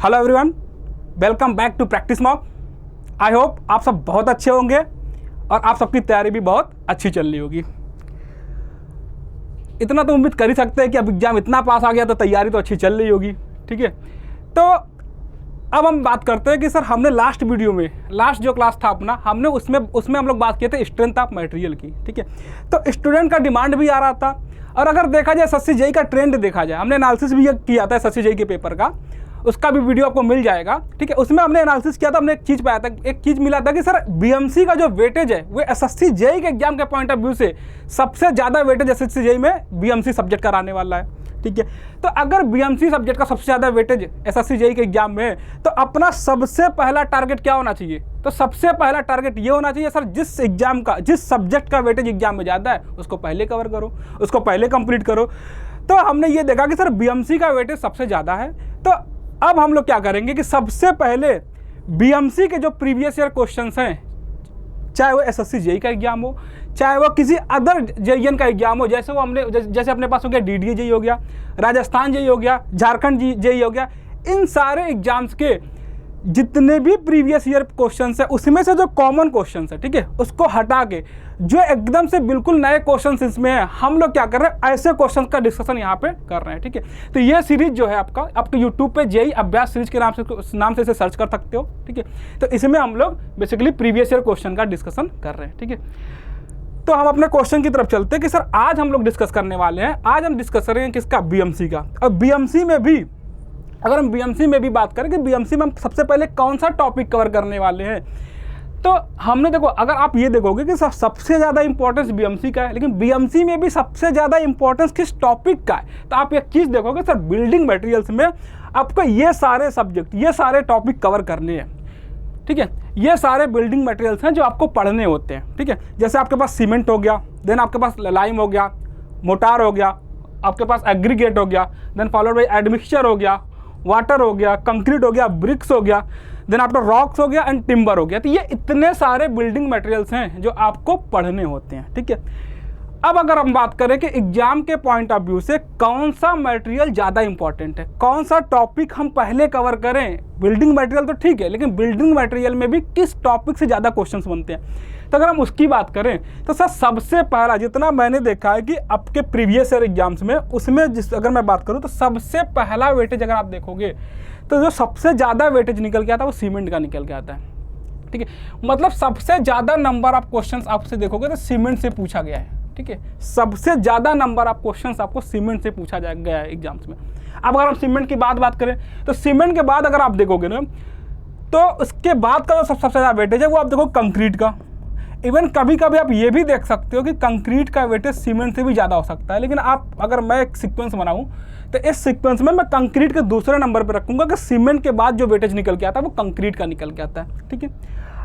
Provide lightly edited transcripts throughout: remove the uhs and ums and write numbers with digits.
Hello everyone, welcome back to practice mock. I hope आप सब बहुत अच्छे होंगे और आप सबकी तैयारी भी बहुत अच्छी चल रही होगी। इतना तो उम्मीद कर ही सकते हैं कि अब एग्जाम इतना पास आ गया तो तैयारी तो अच्छी चल रही होगी। ठीक है, तो अब हम बात करते हैं कि सर हमने लास्ट वीडियो में लास्ट जो क्लास था अपना, हमने उसमें हम लोग बात किए थे स्ट्रेंथ ऑफ मटेरियल की। ठीक है, तो स्टूडेंट का डिमांड भी आ रहा था और अगर देखा जाए एसएससी जेईई का ट्रेंड देखा जाए, हमने एनालिसिस भी किया था एसएससी जेईई के पेपर का, उसका भी वीडियो आपको मिल जाएगा। ठीक है, उसमें हमने एनालिसिस किया था, हमने एक चीज़ पाया था, एक चीज़ मिला था कि सर बीएमसी का जो वेटेज है वो एसएससी जेईई के एग्जाम के पॉइंट ऑफ व्यू से सबसे ज़्यादा वेटेज एसएससी जेईई में बीएमसी सब्जेक्ट का रहने वाला है। ठीक है, तो अगर बीएमसी सब्जेक्ट का सबसे ज़्यादा वेटेज एसएससी जेईई के एग्जाम में है तो अपना सबसे पहला टारगेट क्या होना चाहिए? तो सबसे पहला टारगेट ये होना चाहिए सर, जिस सब्जेक्ट का वेटेज एग्जाम में ज़्यादा है उसको पहले कवर करो, उसको पहले कंप्लीट करो। तो हमने ये देखा कि सर बीएमसी का वेटेज सबसे ज़्यादा है, तो अब हम लोग क्या करेंगे कि सबसे पहले बीएमसी के जो प्रीवियस ईयर क्वेश्चंस हैं, चाहे वो एसएससी जेईई का एग्जाम हो, चाहे वो किसी अदर जेईई का एग्जाम हो, जैसे अपने पास हो गया डीडीए जेईई हो गया, राजस्थान जेईई हो गया, झारखंड जेईई हो गया, इन सारे एग्जाम्स के जितने भी प्रीवियस ईयर क्वेश्चंस है उसमें से जो कॉमन क्वेश्चंस है, ठीक है, उसको हटा के जो एकदम से बिल्कुल नए क्वेश्चंस इसमें है, हम लोग क्या कर रहे हैं, ऐसे क्वेश्चंस का डिस्कशन यहाँ पे कर रहे हैं। ठीक है, तो ये सीरीज जो है आपके यूट्यूब पे जेईई अभ्यास सीरीज के नाम से इसे सर्च कर सकते हो। ठीक है, तो इसमें हम लोग बेसिकली प्रीवियस ईयर क्वेश्चन का डिस्कशन कर रहे हैं। ठीक है, तो हम अपने क्वेश्चन की तरफ चलते हैं कि सर आज हम लोग डिस्कस करने वाले हैं, आज हम डिस्कस करेंगे किसका, बीएमसी का। और बीएमसी में भी अगर हम बीएमसी में भी बात करें कि बीएमसी में हम सबसे पहले कौन सा टॉपिक कवर करने वाले हैं, तो हमने देखो, अगर आप ये देखोगे कि सबसे ज़्यादा इंपॉर्टेंस बीएमसी का है, लेकिन बीएमसी में भी सबसे ज़्यादा इंपॉर्टेंस किस टॉपिक का है, तो आप एक चीज़ देखोगे सर, बिल्डिंग मटेरियल्स में आपको ये सारे सब्जेक्ट, ये सारे टॉपिक कवर करने हैं। ठीक है, ये सारे बिल्डिंग मटेरियल्स हैं जो आपको पढ़ने होते हैं। ठीक है, जैसे आपके पास सीमेंट हो गया, देन आपके पास लाइम हो गया, मोटार हो गया, आपके पास एग्रीगेट हो गया, देन फॉलोड बाई एडमिक्सचर हो गया, वाटर हो गया, कंक्रीट हो गया, ब्रिक्स हो गया, देन आफ्टर रॉक्स हो गया एंड टिम्बर हो गया। तो ये इतने सारे बिल्डिंग मटेरियल्स हैं जो आपको पढ़ने होते हैं। ठीक है, अब अगर हम बात करें कि एग्जाम के पॉइंट ऑफ व्यू से कौन सा मटेरियल ज़्यादा इंपॉर्टेंट है, कौन सा टॉपिक हम पहले कवर करें, बिल्डिंग मटेरियल तो ठीक है, लेकिन बिल्डिंग मटेरियल में भी किस टॉपिक से ज़्यादा क्वेश्चंस बनते हैं, तो अगर हम उसकी बात करें तो सर सबसे पहला, जितना मैंने देखा है कि आपके प्रीवियस ईयर एग्जाम्स में, उसमें अगर मैं बात करूं तो सबसे पहला वेटेज अगर आप देखोगे तो जो सबसे ज़्यादा वेटेज निकल के आता है वो सीमेंट का निकल के आता है। ठीक है, मतलब सबसे ज़्यादा नंबर ऑफ क्वेश्चंस आपसे देखोगे तो सीमेंट से पूछा गया है। ठीक है, सबसे ज़्यादा नंबर ऑफ क्वेश्चंस आपको सीमेंट से पूछा गया है एग्जाम्स में। अब अगर हम सीमेंट की बात करें तो सीमेंट के बाद अगर आप देखोगे ना, तो उसके बाद का जो सबसे ज़्यादा वेटेज है वो आप देखो कंक्रीट का। इवन कभी कभी आप ये भी देख सकते हो कि कंक्रीट का वेटेज सीमेंट से भी ज़्यादा हो सकता है, लेकिन आप अगर मैं एक सीक्वेंस बनाऊं तो इस सीक्वेंस में मैं कंक्रीट के दूसरे नंबर पर रखूंगा कि सीमेंट के बाद जो वेटेज निकल के आता है वो कंक्रीट का निकल के आता है। ठीक है,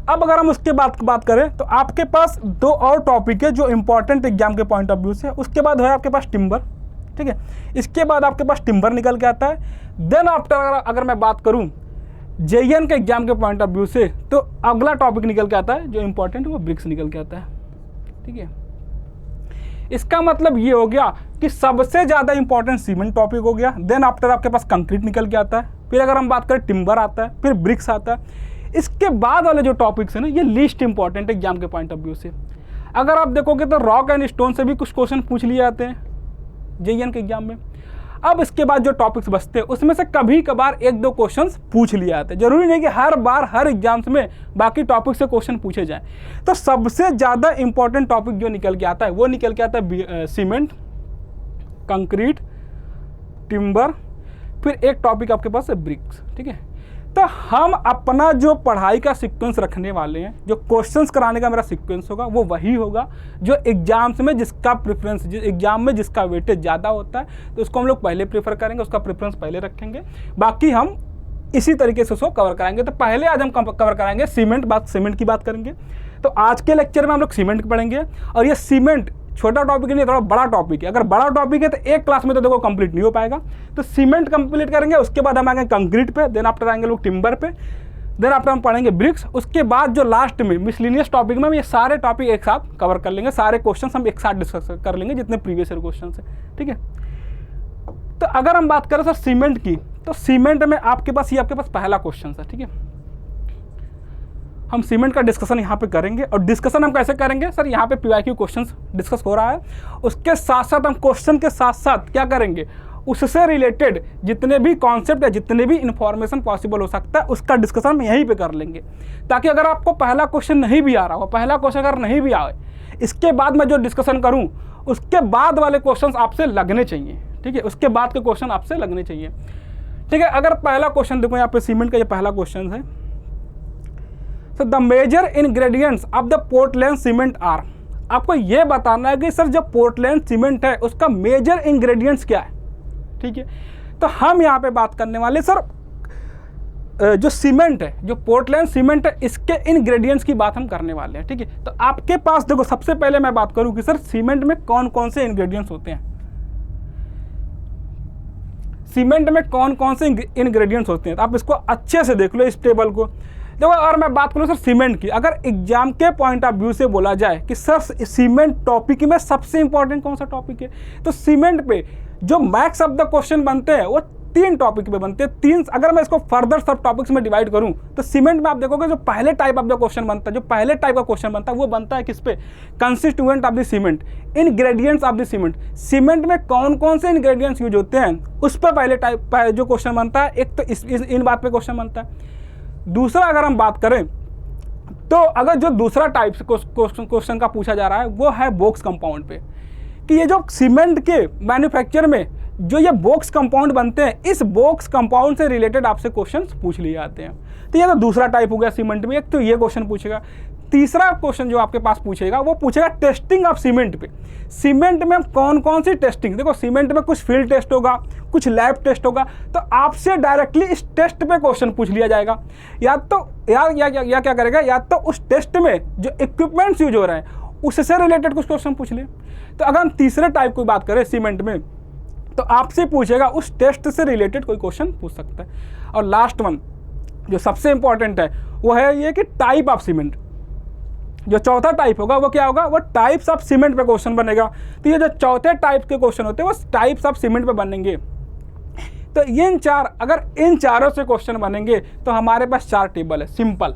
अब अगर हम उसके बाद बात करें तो आपके पास दो और टॉपिक है जो इंपॉर्टेंट एग्जाम के पॉइंट ऑफ व्यू से। उसके बाद है आपके पास टिम्बर। ठीक है, इसके बाद आपके पास टिम्बर निकल के आता है। देन आफ्टर अगर मैं बात करूँ जेईई के एग्जाम के पॉइंट ऑफ व्यू से, तो अगला टॉपिक निकल के आता है जो इंपॉर्टेंट है वो ब्रिक्स निकल के आता है। ठीक है, इसका मतलब ये हो गया कि सबसे ज़्यादा इंपॉर्टेंट सीमेंट टॉपिक हो गया, देन आफ्टर आपके पास कंक्रीट निकल के आता है, फिर अगर हम बात करें टिम्बर आता है, फिर ब्रिक्स आता है। इसके बाद वाले जो टॉपिक्स हैं ना, ये लीस्ट इंपॉर्टेंट एग्जाम के पॉइंट ऑफ व्यू से। अगर आप देखोगे तो रॉक एंड स्टोन से भी कुछ क्वेश्चन पूछ लिए जाते हैं जेईई के एग्जाम में। अब इसके बाद जो टॉपिक्स बचते हैं उसमें से कभी कभार एक दो क्वेश्चंस पूछ लिए जाते हैं, जरूरी नहीं कि हर बार हर एग्जाम्स में बाकी टॉपिक से क्वेश्चन पूछे जाएं। तो सबसे ज़्यादा इंपॉर्टेंट टॉपिक जो निकल के आता है वो निकल के आता है सीमेंट, कंक्रीट, टिम्बर, फिर एक टॉपिक आपके पास है ब्रिक्स। ठीक है, तो हम अपना जो पढ़ाई का सीक्वेंस रखने वाले हैं, जो क्वेश्चंस कराने का मेरा सीक्वेंस होगा वो वही होगा जो एग्जाम्स में जिसका प्रेफरेंस, एग्जाम में जिसका वेटेज ज़्यादा होता है तो उसको हम लोग पहले प्रेफर करेंगे, उसका प्रेफरेंस पहले रखेंगे, बाकी हम इसी तरीके से उसको कवर कराएंगे। तो पहले आज हम कवर कराएंगे सीमेंट की बात करेंगे। तो आज के लेक्चर में हम लोग सीमेंट पढ़ेंगे, और ये सीमेंट छोटा टॉपिक नहीं, थोड़ा बड़ा टॉपिक है। अगर बड़ा टॉपिक है तो एक क्लास में तो देखो कंप्लीट नहीं हो पाएगा, तो सीमेंट कंप्लीट करेंगे, उसके बाद हम आएंगे कंक्रीट पे, देन आफ्टर आएंगे लोग टिम्बर पे, देन आफ्टर हम पढ़ेंगे ब्रिक्स। उसके बाद जो लास्ट में मिसलिनियस टॉपिक में हम ये सारे टॉपिक एक साथ कवर कर लेंगे, सारे क्वेश्चन हम एक साथ डिस्कस कर लेंगे जितने प्रीवियस ईयर क्वेश्चन है। ठीक है, तो अगर हम बात करें सर सीमेंट की, तो सीमेंट में आपके पास पहला क्वेश्चन है, ठीक है। हम सीमेंट का डिस्कशन यहाँ पे करेंगे, और डिस्कशन हम कैसे करेंगे सर, यहाँ पे पीवाईक्यू क्वेश्चंस डिस्कस हो रहा है, उसके साथ साथ हम क्वेश्चन के साथ साथ क्या करेंगे, उससे रिलेटेड जितने भी कॉन्सेप्ट या जितने भी इंफॉर्मेशन पॉसिबल हो सकता है उसका डिस्कशन हम यहीं पे कर लेंगे, ताकि अगर आपको पहला क्वेश्चन नहीं भी आ रहा हो, पहला क्वेश्चन अगर नहीं भी आए, इसके बाद मैं जो डिस्कशन करूँ उसके बाद वाले क्वेश्चन आपसे लगने चाहिए, ठीक है, उसके बाद के क्वेश्चन आपसे लगने चाहिए, ठीक है। अगर पहला क्वेश्चन देखो यहाँ पे सीमेंट का ये पहला क्वेश्चन है, तो the major ingredients of the Portland cement are, आपको ये बताना है कि सर जो पोर्टलैंड सीमेंट है उसका मेजर इंग्रेडिएंट्स क्या है, ठीक है। तो हम यहाँ पे बात करने वाले सर जो सीमेंट है, जो पोर्टलैंड सीमेंट है, इसके इंग्रेडिएंट्स की बात हम करने वाले हैं, ठीक है। तो आपके पास देखो, सबसे पहले मैं बात करूँ कि सर सीमेंट में कौन कौन से इंग्रेडिएंट्स होते हैं, सीमेंट में कौन कौन से इंग्रेडिएंट्स होते हैं, तो आप इसको अच्छे से देख लो इस टेबल को। देखो, और मैं बात करूँ सर सीमेंट की, अगर एग्जाम के पॉइंट ऑफ व्यू से बोला जाए कि सर सीमेंट टॉपिक में सबसे इंपॉर्टेंट कौन सा टॉपिक है, तो सीमेंट पे जो मैक्स ऑफ द क्वेश्चन बनते हैं वो 3 टॉपिक पे बनते हैं। 3, अगर मैं इसको फर्दर सब टॉपिक्स में डिवाइड करूं तो सीमेंट में आप देखोगे जो पहले टाइप ऑफ द क्वेश्चन बनता है, जो पहले टाइप का क्वेश्चन बनता है वो बनता है किस पे, constituent of the cement, ingredients of the cement, cement में कौन कौन से इंग्रेडिएंट्स यूज होते हैं उस पर पहले टाइप जो क्वेश्चन बनता है, एक तो इन बात पे क्वेश्चन बनता है। दूसरा, अगर हम बात करें तो अगर जो दूसरा टाइप से क्वेश्चन का पूछा जा रहा है वो है बॉक्स कंपाउंड पे, कि ये जो सीमेंट के मैन्युफैक्चर में जो ये बॉक्स कंपाउंड बनते हैं, इस बॉक्स कंपाउंड से रिलेटेड आपसे क्वेश्चंस पूछ लिए जाते हैं। तो ये तो दूसरा टाइप हो गया सीमेंट में, एक तो ये क्वेश्चन पूछेगा। तीसरा क्वेश्चन जो आपके पास पूछेगा वो पूछेगा टेस्टिंग ऑफ सीमेंट पे, सीमेंट में कौन कौन सी टेस्टिंग, देखो सीमेंट में कुछ फील्ड टेस्ट होगा, कुछ लैब टेस्ट होगा, तो आपसे डायरेक्टली इस टेस्ट पे क्वेश्चन पूछ लिया जाएगा। या क्या करेगा, या तो उस टेस्ट में जो इक्विपमेंट्स यूज हो रहे हैं उससे रिलेटेड कुछ क्वेश्चन पूछ ले। तो अगर हम तीसरे टाइप की बात करें सीमेंट में, तो आपसे पूछेगा उस टेस्ट से रिलेटेड कोई क्वेश्चन पूछ सकता है। और लास्ट वन जो सबसे इंपॉर्टेंट है वो है ये कि टाइप ऑफ सीमेंट, जो चौथा टाइप होगा वो क्या होगा, वो टाइप्स ऑफ सीमेंट पे क्वेश्चन बनेगा। तो ये जो चौथे टाइप के क्वेश्चन होते हैं वो टाइप्स ऑफ सीमेंट पे बनेंगे। तो अगर इन चारों से क्वेश्चन बनेंगे तो हमारे पास 4 टेबल है, सिंपल।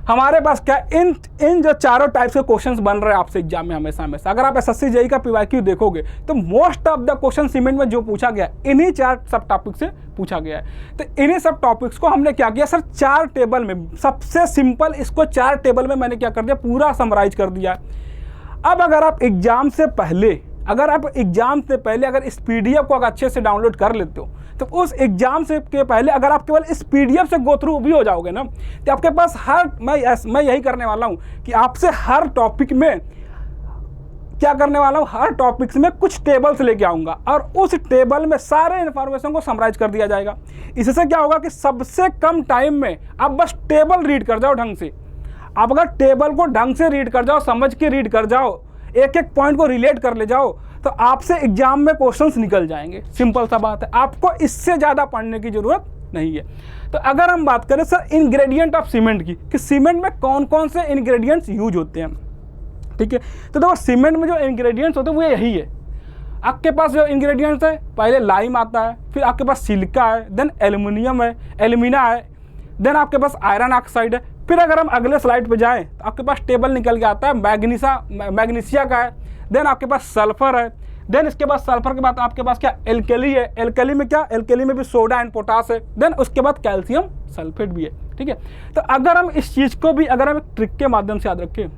हमारे पास क्या इन जो चारों टाइप्स के क्वेश्चंस बन रहे हैं आपसे एग्जाम में हमेशा। अगर आप एसएससी जेईई का पीवाईक्यू देखोगे तो most of the question cement में जो पूछा गया इन्हीं 4 सब टॉपिक से पूछा गया है। तो इन्हीं सब टॉपिक्स को हमने क्या किया सर, 4 टेबल में, सबसे सिंपल इसको 4 टेबल में मैंने क्या कर दिया, पूरा समराइज कर दिया। अब अगर आप एग्जाम से पहले अगर इस पीडीएफ को अगर अच्छे से डाउनलोड कर लेते हो तो उस एग्जाम से के पहले अगर आप केवल इस पीडीएफ से गो थ्रू भी हो जाओगे ना, तो आपके पास मैं यही करने वाला हूं कि आपसे हर टॉपिक में क्या करने वाला हूं, हर टॉपिक्स में कुछ टेबल्स लेके आऊंगा और उस टेबल में सारे इन्फॉर्मेशन को समराइज कर दिया जाएगा। इससे क्या होगा कि सबसे कम टाइम में आप बस टेबल रीड कर जाओ ढंग से। आप अगर टेबल को ढंग से रीड कर जाओ, समझ के रीड कर जाओ, एक एक पॉइंट को रिलेट कर ले जाओ, तो आपसे एग्जाम में क्वेश्चंस निकल जाएंगे। सिंपल सा बात है, आपको इससे ज़्यादा पढ़ने की जरूरत नहीं है। तो अगर हम बात करें सर इंग्रेडिएंट ऑफ सीमेंट की, कि सीमेंट में कौन कौन से इंग्रेडिएंट्स यूज होते हैं, ठीक है। तो देखो सीमेंट में जो इंग्रेडिएंट्स होते हैं वो यही है। आपके पास जो इंग्रेडिएंट्स है, पहले लाइम आता है, फिर आपके पास सिलिका है, देन एल्युमिनियम है, एल्यूमिना है, देन आपके पास आयरन ऑक्साइड है। फिर अगर हम अगले स्लाइड पे जाएं तो आपके पास टेबल निकल के आता है मैग्नीशिया का है, देन आपके पास सल्फर है, देन इसके बाद सल्फर के बाद आपके पास क्या एल्कली है, एल्कली में क्या, एल्कली में भी सोडा एंड पोटास है, देन उसके बाद कैल्शियम सल्फेट भी है, ठीक है। तो अगर हम इस चीज़ को भी अगर हम एक ट्रिक के माध्यम से याद रखें,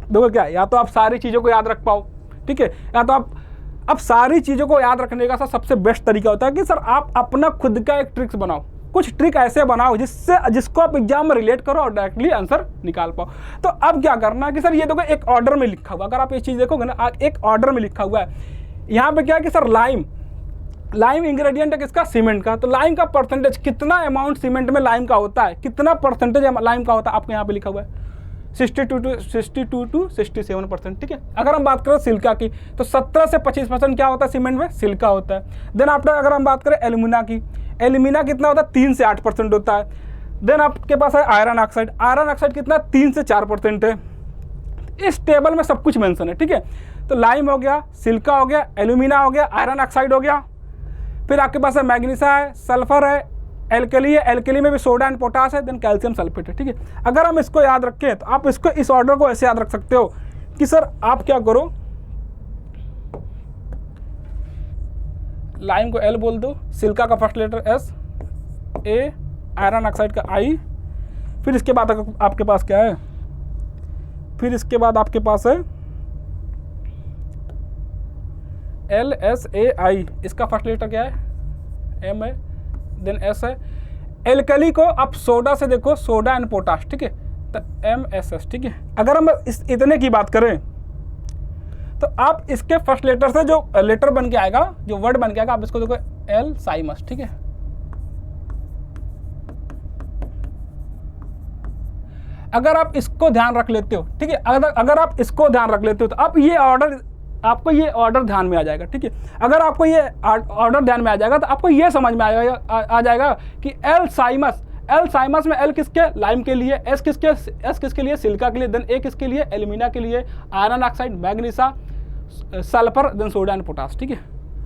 देखो क्या, या तो आप सारी चीज़ों को याद रख पाओ, ठीक है, या तो आप अब सारी चीज़ों को याद रखने का सबसे बेस्ट तरीका होता है कि सर आप अपना खुद का एक ट्रिक्स बनाओ, कुछ ट्रिक ऐसे बनाओ जिसको आप एग्जाम में रिलेट करो और डायरेक्टली आंसर निकाल पाओ। तो अब क्या करना है कि सर ये देखो एक ऑर्डर में लिखा हुआ, अगर आप ये चीज़ देखोगे ना, एक ऑर्डर में लिखा हुआ है। यहाँ पे क्या है कि सर लाइम इंग्रेडिएंट है किसका, सीमेंट का। तो लाइम का परसेंटेज, कितना अमाउंट सीमेंट में लाइम का होता है, कितना परसेंटेज लाइम का होता है, आपको यहाँ पे लिखा हुआ है 62 to 67%, ठीक है। अगर हम बात करें सिल्का की तो 17 से 25% क्या होता है सीमेंट में, सिल्का होता है। देन आफ्टर अगर हम बात करें एल्यूमिना की, एल्यूमिना कितना होता है, 3 से 8% होता है। देन आपके पास है आयरन ऑक्साइड कितना, 3 से 4% है। इस टेबल में सब कुछ मेंशन है, ठीक है। तो लाइम हो गया, सिल्का हो गया, एल्यूमिना हो गया, आयरन ऑक्साइड हो गया, फिर आपके पास है मैग्नीसा है, सल्फर है, एल्कली है, एल्कली में भी सोडा एंड पोटास है, देन कैल्शियम सल्फेट है। ठीक है, अगर हम इसको याद रखें तो आप इसको इस ऑर्डर को ऐसे याद रख सकते हो कि सर आप क्या करो, लाइम को एल बोल दो, सिल्का का फर्स्ट लेटर एस, ए, आयरन ऑक्साइड का आई, फिर इसके बाद आपके पास क्या है, फिर इसके बाद आपके पास है एल एस ए आई, इसका फर्स्ट लेटर क्या है, एम है, देन एस है। एल्कली को आप सोडा से देखो, सोडा एंड पोटाश, ठीक है, तो एम एस एस। ठीक है, अगर हम इतने की बात करें तो आप इसके फर्स्ट लेटर से जो लेटर बन के आएगा, जो वर्ड बन के आएगा, आप इसको देखो एल साइमस। ठीक है, अगर आप इसको ध्यान रख लेते हो, ठीक है, अगर आप इसको ध्यान रख लेते हो तो आप ये ऑर्डर, आपको ये ऑर्डर ध्यान में आ जाएगा। ठीक है, अगर आपको ये ऑर्डर ध्यान में आ जाएगा तो आपको ये समझ में आ जाएगा कि एल साइमस में एल किसके, लाइम के लिए, एस किसके लिए, सिल्का के लिए, देन ए किसके लिए, एल्यूमिना के लिए, iron oxide, magnesia, sulphur, then soda and potash. ठीक है,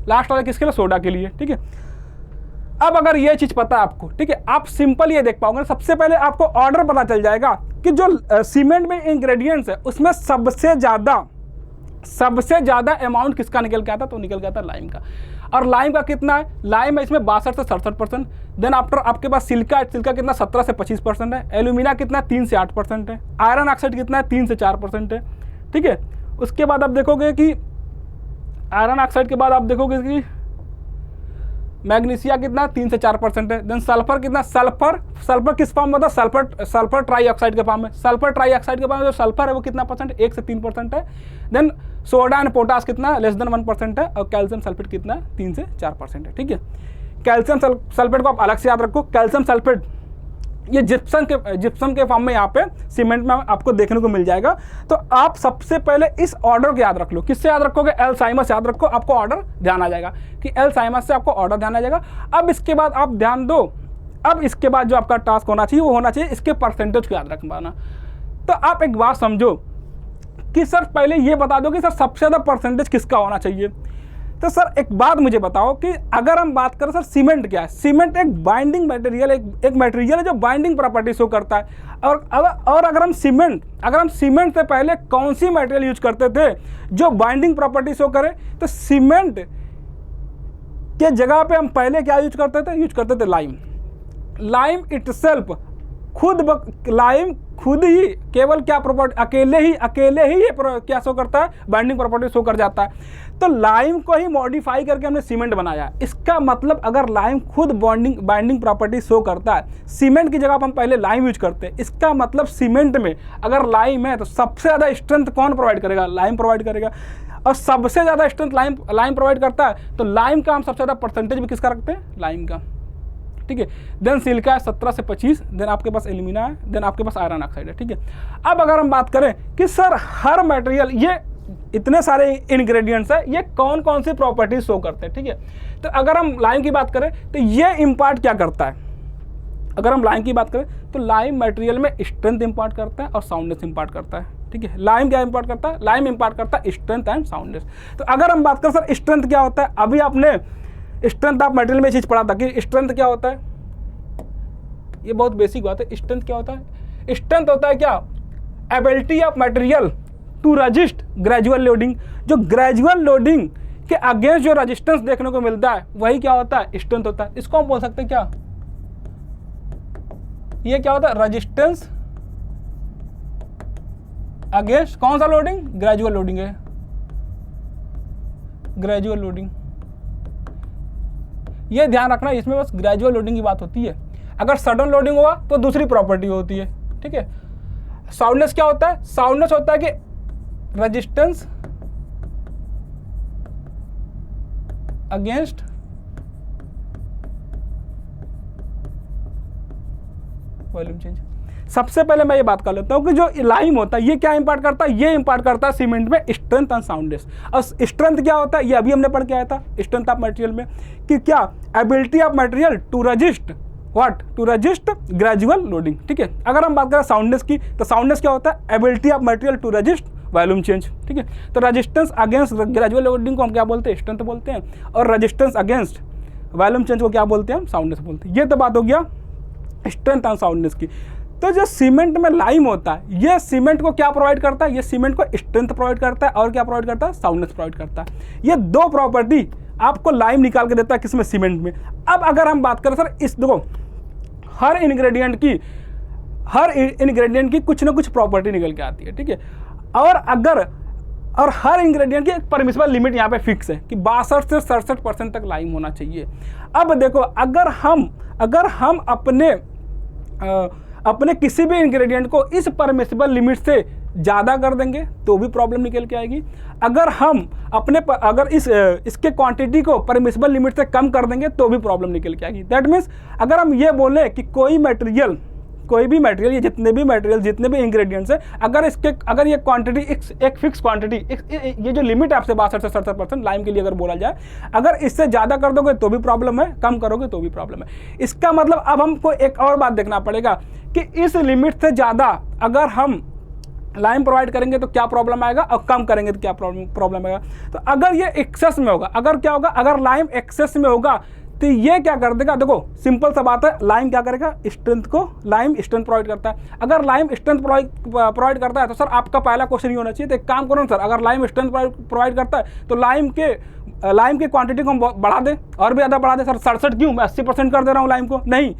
लास्ट वाला किसके लिए, सोडा के लिए। ठीक है, अब अगर ये चीज पता है आपको, ठीक है, आप सिंपल ये देख पाओगे, सबसे पहले आपको ऑर्डर पता चल जाएगा कि जो सीमेंट में इंग्रेडिएंट्स है उसमें सबसे ज्यादा अमाउंट किसका निकल के आता, तो निकल के आता लाइम का। और लाइम का कितना है, लाइम है इसमें 62 से 67%। देन आफ्टर आपके पास सिल्का कितना 17 से 25% है। एल्यूमिना कितना 3 से 8% है। आयरन ऑक्साइड कितना है 3 से 4% है। ठीक है, उसके बाद आप देखोगे कि आयरन ऑक्साइड के बाद आप देखोगे कि मैग्नीशिया कितना 3 से 4% है। देन सल्फर कितना, सल्फर किस फॉर्म में होता है, सल्फर ट्राईऑक्साइड के फॉर्म में। सल्फर ट्राईऑक्साइड के फॉर्म में जो सल्फर है वो कितना परसेंट, 1 से 3% है। देन सोडा एंड पोटास कितना, लेस देन 1% है। और कैल्शियम सल्फेट कितना, 3 से 4% है। ठीक है, कैल्शियम सल्फेट को आप अलग से याद रखो। कैल्शियम सल्फेट ये जिप्सम के फॉर्म में यहाँ पे सीमेंट में आपको देखने को मिल जाएगा। तो आप सबसे पहले इस ऑर्डर को याद रख लो। किससे याद रखोगे, एल साइमस याद रखो, आपको ऑर्डर ध्यान आ जाएगा कि एल साइमस से आपको ऑर्डर ध्यान आ जाएगा। अब इसके बाद आप ध्यान दो, अब इसके बाद जो आपका टास्क होना चाहिए वो होना चाहिए इसके परसेंटेज को याद रख पाना। तो आप एक बात समझो कि सर पहले ये बता दो कि सर सबसे ज़्यादा परसेंटेज किसका होना चाहिए। तो सर एक बात मुझे बताओ कि अगर हम बात करें सर सीमेंट क्या है, सीमेंट एक बाइंडिंग मटेरियल, एक मटेरियल है जो बाइंडिंग प्रॉपर्टी शो करता है। और अगर हम सीमेंट से पहले कौन सी मटेरियल यूज करते थे जो बाइंडिंग प्रॉपर्टी शो करे, तो सीमेंट के जगह पे हम पहले क्या यूज करते थे लाइम इटसेल्फ, लाइम खुद ही केवल क्या प्रॉपर्टी, अकेले ही ये क्या शो करता है, बाइंडिंग प्रॉपर्टी शो कर जाता है। तो लाइम को ही मॉडिफाई करके हमने सीमेंट बनाया। इसका मतलब अगर लाइम खुद बाइंडिंग प्रॉपर्टी शो करता है, सीमेंट की जगह पर हम पहले लाइम यूज करते हैं, इसका मतलब सीमेंट में अगर लाइम है तो सबसे ज़्यादा स्ट्रेंथ कौन प्रोवाइड करेगा, लाइम प्रोवाइड करेगा। और सबसे ज़्यादा स्ट्रेंथ लाइम प्रोवाइड करता है, तो लाइम का हम सबसे ज़्यादा परसेंटेज भी किसका रखते हैं, लाइम का। ठीक है, देन सिल्का है 17 से 25, देन आपके पास एल्यूमिना है, देन आपके पास आयरन ऑक्साइड है। ठीक है, अब अगर हम बात करें कि सर हर मटेरियल, ये इतने सारे इंग्रेडिएंट्स है, ये कौन कौन सी प्रॉपर्टीज शो करते हैं। ठीक है, तो अगर हम लाइम की बात करें तो ये इम्पार्ट क्या करता है, अगर हम लाइम की बात करें तो लाइम मटेरियल में स्ट्रेंथ इम्पार्ट करता है और साउंडनेस इम्पार्ट करता है। ठीक है, लाइम क्या इम्पार्ट करता है, लाइम इम्पार्ट करता है स्ट्रेंथ एंड साउंडनेस। तो अगर हम बात करें सर स्ट्रेंथ क्या होता है, अभी आपने स्ट्रेंथ आप मटेरियल में चीज़ पढ़ा था कि स्ट्रेंथ क्या होता है, ये बहुत बेसिक बात है। स्ट्रेंथ क्या होता है, स्ट्रेंथ होता है क्या, ability of material to resist gradual loading. जो ग्रेजुअल लोडिंग के अगेंस्ट जो रेजिस्टेंस देखने को मिलता है वही क्या होता है, स्ट्रेंथ होता है। इसको हम बोल सकते हैं क्या, ये क्या होता है, रेजिस्टेंस अगेंस्ट कौन सा लोडिंग, ग्रेजुअल लोडिंग है, ग्रेजुअल लोडिंग। ये ध्यान रखना, इसमें बस ग्रेजुअल लोडिंग की बात होती है। अगर सडन लोडिंग हुआ तो दूसरी प्रॉपर्टी होती है। ठीक है, साउंडनेस क्या होता है, साउंडनेस होता है कि रेजिस्टेंस अगेंस्ट वॉल्यूम चेंज। सबसे पहले मैं ये बात कर लेता हूं कि जो लाइम होता है ये क्या इंपार्ट करता है, ये इंपार्ट करता है सीमेंट में स्ट्रेंथ एंड साउंडनेस। और स्ट्रेंथ क्या होता है, ये अभी हमने पढ़ के आया था स्ट्रेंथ ऑफ मटेरियल में कि क्या, ability of material to resist to resist gradual loading. ठीक है, अगर हम बात करें साउंडनेस की तो साउंडनेस क्या होता है, ability of material to resist volume change. ठीक है, तो रेजिस्टेंस अगेंस्ट ग्रेजुअल लोडिंग को हम क्या बोलते हैं, स्ट्रेंथ बोलते हैं। और रेजिस्टेंस अगेंस्ट वॉल्यूम चेंज को क्या बोलते हैं हम, साउंडनेस बोलते हैं। ये तो बात हो गया स्ट्रेंथ एंड साउंडनेस की। तो जो सीमेंट में लाइम होता है ये सीमेंट को क्या प्रोवाइड करता है, ये सीमेंट को स्ट्रेंथ प्रोवाइड करता है और क्या प्रोवाइड करता है, साउंडनेस प्रोवाइड करता है। ये दो प्रॉपर्टी आपको लाइम निकाल के देता है किसमें, सीमेंट में। अब अगर हम बात करें सर इस देखो हर इंग्रेडिएंट की कुछ ना कुछ प्रॉपर्टी निकल के आती है, ठीक है। और हर इंग्रेडिएंट की एक परमिसिबल लिमिट यहाँ पे फिक्स है कि 62 से 67% तक लाइम होना चाहिए। अब देखो अगर हम अपने किसी भी इंग्रेडिएंट को इस परमिसिबल लिमिट से ज़्यादा कर देंगे तो भी प्रॉब्लम निकल के आएगी। अगर इसके क्वांटिटी को परमिसिबल लिमिट से कम कर देंगे तो भी प्रॉब्लम निकल के आएगी। दैट मीन्स अगर हम ये बोलें कि कोई भी मटेरियल ये जितने भी इंग्रेडिएंट्स है अगर ये क्वांटिटी एक फिक्स क्वांटिटी ये जो लिमिट है आपसे 62 से 67% लाइम के लिए अगर बोला जाए, अगर इससे ज़्यादा कर दोगे तो भी प्रॉब्लम है, कम करोगे तो भी प्रॉब्लम है। इसका मतलब अब हमको एक और बात देखना पड़ेगा कि इस लिमिट से ज़्यादा अगर हम लाइम प्रोवाइड करेंगे तो क्या प्रॉब्लम आएगा और कम करेंगे तो क्या प्रॉब्लम आएगा। तो अगर ये एक्सेस में होगा, अगर लाइम एक्सेस में होगा तो ये क्या कर देगा, देखो सिंपल सा बात है, लाइम क्या करेगा, लाइम स्ट्रेंथ प्रोवाइड करता है। अगर लाइम स्ट्रेंथ प्रोवाइड करता है तो सर आपका पहला क्वेश्चन ये होना चाहिए, तो एक काम करो ना सर, अगर लाइम स्ट्रेंथ प्रोवाइड करता है तो लाइम के क्वांटिटी को हम बढ़ा दें और भी ज़्यादा बढ़ा दें। सर 67 क्यों, मैं 80% कर दे रहा हूँ लाइम को, नहीं।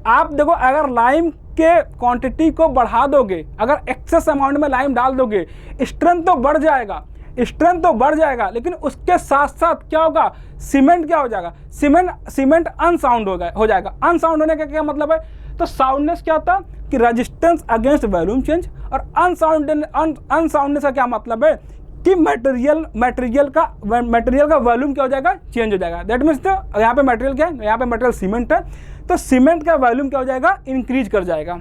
आप देखो अगर लाइम के क्वांटिटी को बढ़ा दोगे, अगर एक्सेस अमाउंट में लाइम डाल दोगे, स्ट्रेंथ तो बढ़ जाएगा, लेकिन उसके साथ साथ क्या होगा, सीमेंट क्या हो जाएगा, सीमेंट अनसाउंड हो जाएगा। अनसाउंड होने का क्या मतलब है, तो साउंडनेस क्या होता है कि रेजिस्टेंस अगेंस्ट वॉल्यूम चेंज, और अनसाउंडनेस का क्या मतलब है कि मटेरियल का वॉल्यूम क्या हो जाएगा, चेंज हो जाएगा। दैट मीन्स तो यहाँ पे मटेरियल क्या है, यहाँ पे मटेरियल सीमेंट है, तो सीमेंट का वॉल्यूम क्या हो जाएगा, इंक्रीज कर जाएगा।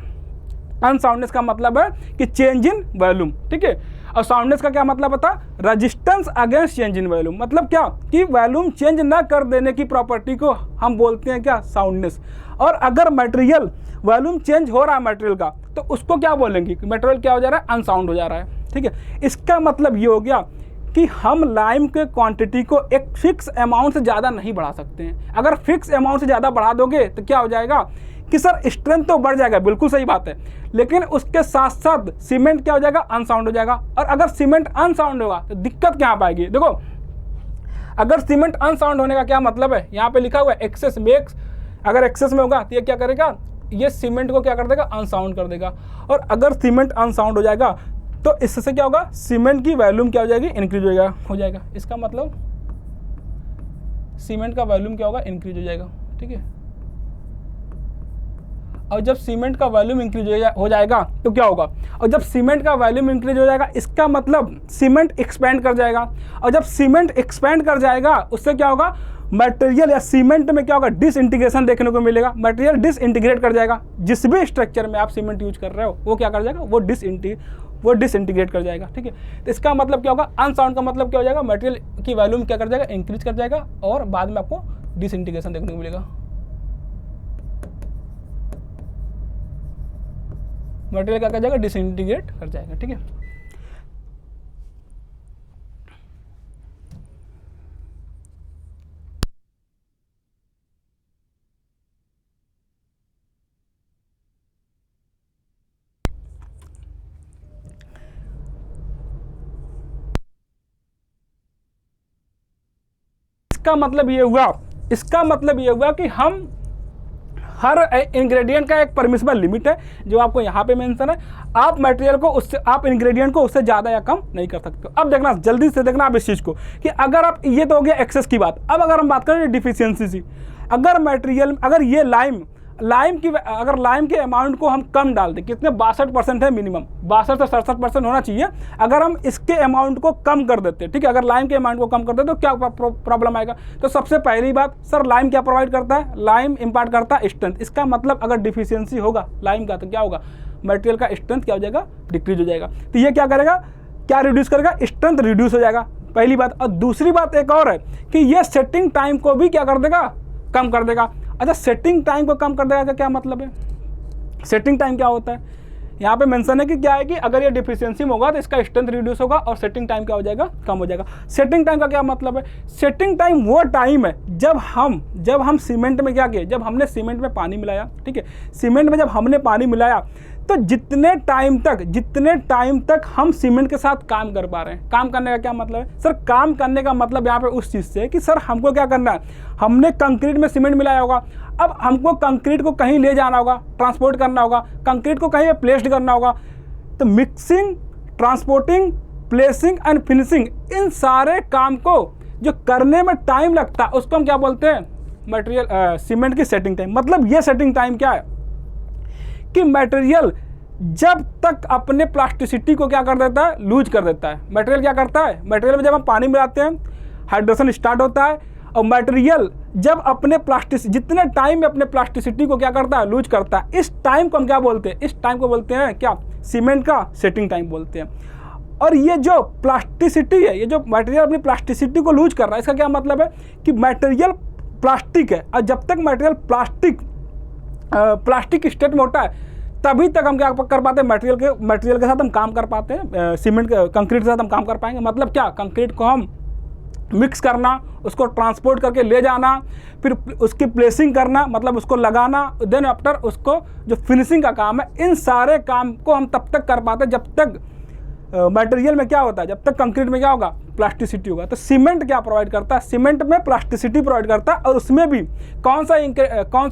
अनसाउंडनेस का मतलब है कि चेंज इन वॉल्यूम, ठीक है। और साउंडनेस का क्या मतलब होता है, resistance against change in volume, मतलब क्या कि वॉल्यूम चेंज ना कर देने की प्रॉपर्टी को हम बोलते हैं क्या, साउंडनेस। और अगर मटेरियल वॉल्यूम चेंज हो रहा है मटेरियल का, तो उसको क्या बोलेंगे कि मटेरियल क्या हो जा रहा है, अनसाउंड हो जा रहा है, ठीक है। इसका मतलब ये हो गया कि हम लाइम के क्वांटिटी को एक फिक्स अमाउंट से ज़्यादा नहीं बढ़ा सकते हैं। अगर फिक्स अमाउंट से ज़्यादा बढ़ा दोगे तो क्या हो जाएगा कि सर स्ट्रेंथ तो बढ़ जाएगा, बिल्कुल सही बात है, लेकिन उसके साथ साथ सीमेंट क्या हो जाएगा, अनसाउंड हो जाएगा। और अगर सीमेंट अनसाउंड होगा तो दिक्कत क्या पाएगी, देखो अगर सीमेंट अनसाउंड होने का क्या मतलब है, यहाँ पे लिखा हुआ है एक्सेस में, अगर एक्सेस में होगा तो ये क्या करेगा, ये सीमेंट को क्या कर देगा, अनसाउंड कर देगा। और अगर सीमेंट अनसाउंड हो जाएगा तो इससे क्या होगा, सीमेंट की वॉल्यूम क्या हो जाएगी, इंक्रीज हो जाएगा। इसका मतलब सीमेंट का वॉल्यूम क्या होगा, इंक्रीज हो जाएगा, ठीक है। और जब सीमेंट का वॉल्यूम इंक्रीज हो जाएगा तो क्या होगा, और जब सीमेंट का वॉल्यूम इंक्रीज हो जाएगा इसका मतलब सीमेंट एक्सपेंड कर जाएगा। और जब सीमेंट एक्सपेंड कर जाएगा उससे क्या होगा, मटेरियल या सीमेंट में क्या होगा, डिसइंटीग्रेशन देखने को मिलेगा। मटेरियल डिसइंटीग्रेट कर जाएगा, जिस भी स्ट्रक्चर में आप सीमेंट यूज कर रहे हो वो क्या कर जाएगा, वो डिसइंटीग्रेट कर जाएगा, ठीक है। तो इसका मतलब क्या होगा, अनसाउंड का मतलब क्या हो जाएगा, मटेरियल की वॉल्यूम क्या कर जाएगा, इंक्रीज कर जाएगा और बाद में आपको डिसइंटीग्रेशन देखने को मिलेगा। मटेरियल क्या कर जाएगा, डिसइंटीग्रेट कर जाएगा, ठीक है। इसका मतलब ये हुआ कि हम हर इंग्रेडिएंट का एक परमिसिबल लिमिट है जो आपको यहाँ पे मेंशन है। आप इंग्रेडिएंट को उससे ज़्यादा या कम नहीं कर सकते। अब देखना, जल्दी से देखना आप इस चीज़ को कि अगर आप, ये तो हो गया एक्सेस की बात। अब अगर हम बात करें डिफिशियंसी की, अगर ये लाइम के अमाउंट को हम कम डाल दें, कितने 62% है मिनिमम, 62 से 67% होना चाहिए। अगर हम इसके अमाउंट को कम कर देते, ठीक है, अगर लाइम के अमाउंट को कम कर देते तो क्या प्रॉब्लम आएगा। तो सबसे पहली बात, सर लाइम क्या प्रोवाइड करता है, लाइम इम्पार्ट करता है स्ट्रेंथ। इसका मतलब अगर डिफिशियंसी होगा लाइम का तो क्या होगा, मटेरियल का स्ट्रेंथ क्या हो जाएगा, डिक्रीज हो जाएगा। तो ये क्या करेगा, क्या रिड्यूस करेगा, स्ट्रेंथ रिड्यूस हो जाएगा, पहली बात। और दूसरी बात एक और है कि ये सेटिंग टाइम को भी क्या कर देगा, कम कर देगा। अच्छा, सेटिंग टाइम को कम कर देगा का क्या मतलब है, सेटिंग टाइम क्या होता है, यहाँ पे मेंशन है कि क्या है कि अगर ये डिफिशियंसी में होगा तो इसका स्ट्रेंथ रिड्यूस होगा और सेटिंग टाइम क्या हो जाएगा, कम हो जाएगा। सेटिंग टाइम का क्या मतलब है? सेटिंग टाइम वो टाइम है जब हम सीमेंट में क्या किए, जब हमने सीमेंट में पानी मिलाया, ठीक है, सीमेंट में जब हमने पानी मिलाया तो जितने टाइम तक हम सीमेंट के साथ काम कर पा रहे हैं। काम करने का क्या मतलब है सर? काम करने का मतलब यहाँ पे उस चीज़ से कि सर हमको क्या करना है, हमने कंक्रीट में सीमेंट मिलाया होगा, अब हमको कंक्रीट को कहीं ले जाना होगा, ट्रांसपोर्ट करना होगा, कंक्रीट को कहीं प्लेस्ड करना होगा। तो mixing, transporting, placing and finishing, इन सारे काम को जो करने में टाइम लगता है उसको हम क्या बोलते हैं? मटेरियल सीमेंट की सेटिंग टाइम। मतलब ये सेटिंग टाइम क्या है कि मटेरियल जब तक अपने प्लास्टिसिटी को क्या कर देता है, लूज कर देता है। मटेरियल क्या करता है, मटेरियल में जब हम पानी मिलाते हैं हाइड्रेशन स्टार्ट होता है और मटेरियल जब अपने जितने टाइम में अपने प्लास्टिसिटी को क्या करता है, लूज करता है। इस टाइम को हम क्या बोलते हैं? इस टाइम को बोलते हैं क्या? सीमेंट का सेटिंग टाइम बोलते हैं। और ये जो प्लास्टिसिटी है, ये जो मटेरियल अपनी प्लास्टिसिटी को लूज कर रहा है, इसका क्या मतलब है कि मटेरियल प्लास्टिक है और जब तक मटेरियल प्लास्टिक स्टेट में होता है तभी तक हम क्या कर पाते हैं, मटेरियल के साथ हम काम कर पाते हैं, सीमेंट कंक्रीट के साथ हम काम कर पाएंगे। मतलब क्या? कंक्रीट को हम मिक्स करना, उसको ट्रांसपोर्ट करके ले जाना, फिर उसकी प्लेसिंग करना, मतलब उसको लगाना, देन आफ्टर उसको जो फिनिशिंग का काम है, इन सारे काम को हम तब तक कर पाते हैं जब तक मटेरियल में क्या होता है, जब तक कंक्रीट में क्या होगा, प्लास्टिसिटी होगा। तो सीमेंट क्या प्रोवाइड करता है? सीमेंट में प्लास्टिसिटी प्रोवाइड करता है और उसमें भी कौन सा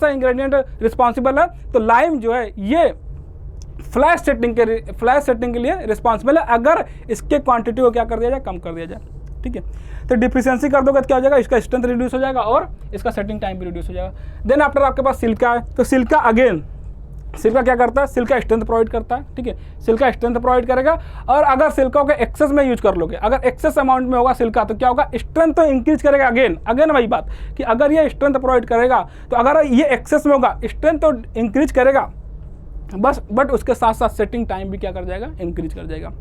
इंग्रेडिएंट रिस्पॉन्सिबल है? तो लाइम जो है ये फ्लैश सेटिंग के लिए रिस्पॉन्सिबल है, अगर इसके क्वांटिटी को क्या कर दिया जाए, कम कर दिया जाए। ठीक है, तो डिफिशियंसी कर दोगे तो क्या हो जाएगा, इसका स्ट्रेंथ रिड्यूस हो जाएगा और इसका सेटिंग टाइम भी रिड्यूस हो जाएगा। देन आफ्टर आपके पास सिल्का है, तो सिल्का अगेन सिल्का क्या करता है, सिल्का स्ट्रेंथ प्रोवाइड करता है। ठीक है, सिल्का स्ट्रेंथ प्रोवाइड करेगा और अगर सिल्का को एक्सेस में यूज कर लोगे, अगर एक्सेस अमाउंट में होगा सिल्का तो क्या होगा, स्ट्रेंथ तो इंक्रीज करेगा। अगेन वही बात कि अगर ये स्ट्रेंथ प्रोवाइड करेगा तो अगर ये एक्सेस में होगा स्ट्रेंथ तो इंक्रीज करेगा बस, बट उसके साथ साथ सेटिंग टाइम भी क्या कर जाएगा, इंक्रीज कर जाएगा।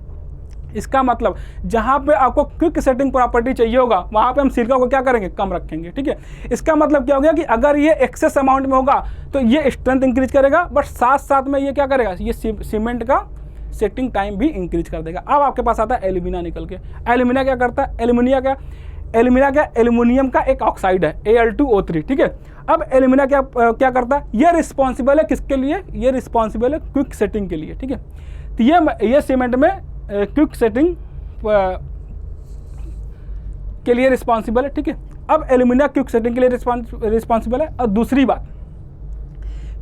इसका मतलब जहाँ पे आपको क्विक सेटिंग प्रॉपर्टी चाहिए होगा वहाँ पे हम सिल्का को क्या करेंगे, कम रखेंगे। ठीक है, इसका मतलब क्या हो गया कि अगर ये एक्सेस अमाउंट में होगा तो ये स्ट्रेंथ इंक्रीज करेगा, बट साथ साथ में ये क्या करेगा, ये सीमेंट का सेटिंग टाइम भी इंक्रीज कर देगा। अब आपके पास आता है एल्यूमिना निकल के। एल्यूमिना क्या करता है, एल्यूमिना क्या एल्यूमिनियम का एक ऑक्साइड है Al2O3। ठीक है, अब एल्यूमिना क्या करता है, ये रिस्पॉन्सिबल है किसके लिए, ये रिस्पॉन्सिबल है क्विक सेटिंग के लिए। ठीक है, तो ये सीमेंट में क्विक सेटिंग के लिए रिस्पॉन्सिबल है। ठीक है, अब एल्यूमिना क्विक सेटिंग के लिए रिस्पॉन्सिबल है। और दूसरी बात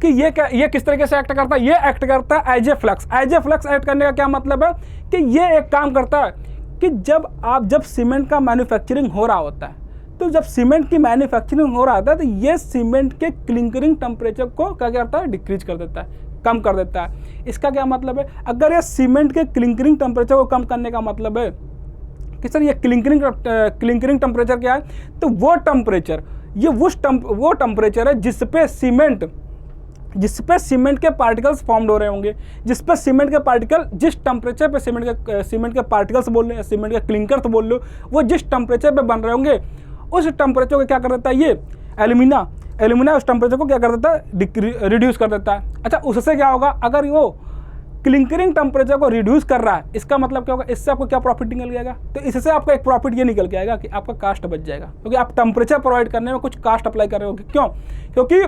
कि ये किस तरीके से एक्ट करता है, ये एक्ट करता है as a flux. As a flux act करने का क्या मतलब है कि ये एक काम करता है कि जब सीमेंट का मैन्युफैक्चरिंग हो रहा होता है, तो जब सीमेंट की मैन्युफैक्चरिंग हो रहा होता है तो ये सीमेंट के क्लिंकरिंग टेम्परेचर को क्या करता है, डिक्रीज कर देता है, कम कर देता है। इसका क्या मतलब है, अगर ये सीमेंट के क्लिंकरिंग टेम्परेचर को कम करने का मतलब है कि सर ये क्लिंकरिंग टेम्परेचर क्या है, तो वो टेम्परेचर वो टेम्परेचर है जिस पे सीमेंट के पार्टिकल्स फॉर्म्ड हो रहे होंगे, जिस पे सीमेंट के पार्टिकल, जिस टेम्परेचर पे सीमेंट के पार्टिकल्स बोल रहे हैं, सीमेंट के क्लिंकर्स बोल लो, वो जिस टेम्परेचर पे बन रहे होंगे उस टेम्परेचर को क्या कर देता है, ये एल्यूमिना उस टेम्परेचर को क्या कर देता है, रिड्यूस कर देता है। अच्छा, उससे क्या होगा, अगर वो क्लिंकरिंग टेम्परेचर को रिड्यूस कर रहा है, इसका मतलब क्या होगा, इससे आपको क्या प्रॉफिट निकल जाएगा, तो इससे आपका एक प्रॉफिट ये निकल के आएगा कि आपका कास्ट बच जाएगा, क्योंकि आप टेम्परेचर प्रोवाइड करने में कुछ कास्ट अप्लाई कर रहे होगे। क्यों? क्योंकि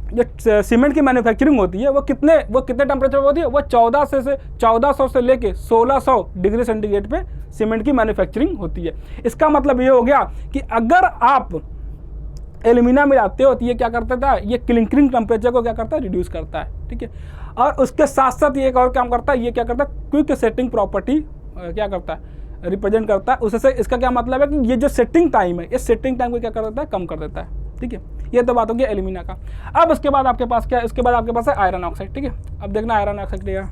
जो सीमेंट की मैन्युफैक्चरिंग होती है वो कितने टेम्परेचर होती है, वो 1400 से लेके 1600 डिग्री सेंटीग्रेड पे सीमेंट की मैन्युफैक्चरिंग होती है। इसका मतलब ये हो गया कि अगर आप एल्यूमिना मिलाते हो तो ये क्या करता है, ये क्लिंकरिंग टेम्परेचर को क्या करता है, रिड्यूस करता है। ठीक है, और उसके साथ साथ ये एक और काम करता है, ये क्या करता है, क्विक सेटिंग प्रॉपर्टी क्या करता है, रिप्रेजेंट करता है। उससे इसका क्या मतलब है कि ये जो सेटिंग टाइम है, ये सेटिंग टाइम को क्या कर देता है, कम कर देता है। ठीक है, ये तो बात होगी एल्यूमिना का। अब उसके बाद आपके पास क्या है, इसके बाद आपके पास है आयरन ऑक्साइड। ठीक है, अब देखना आयरन ऑक्साइड क्या,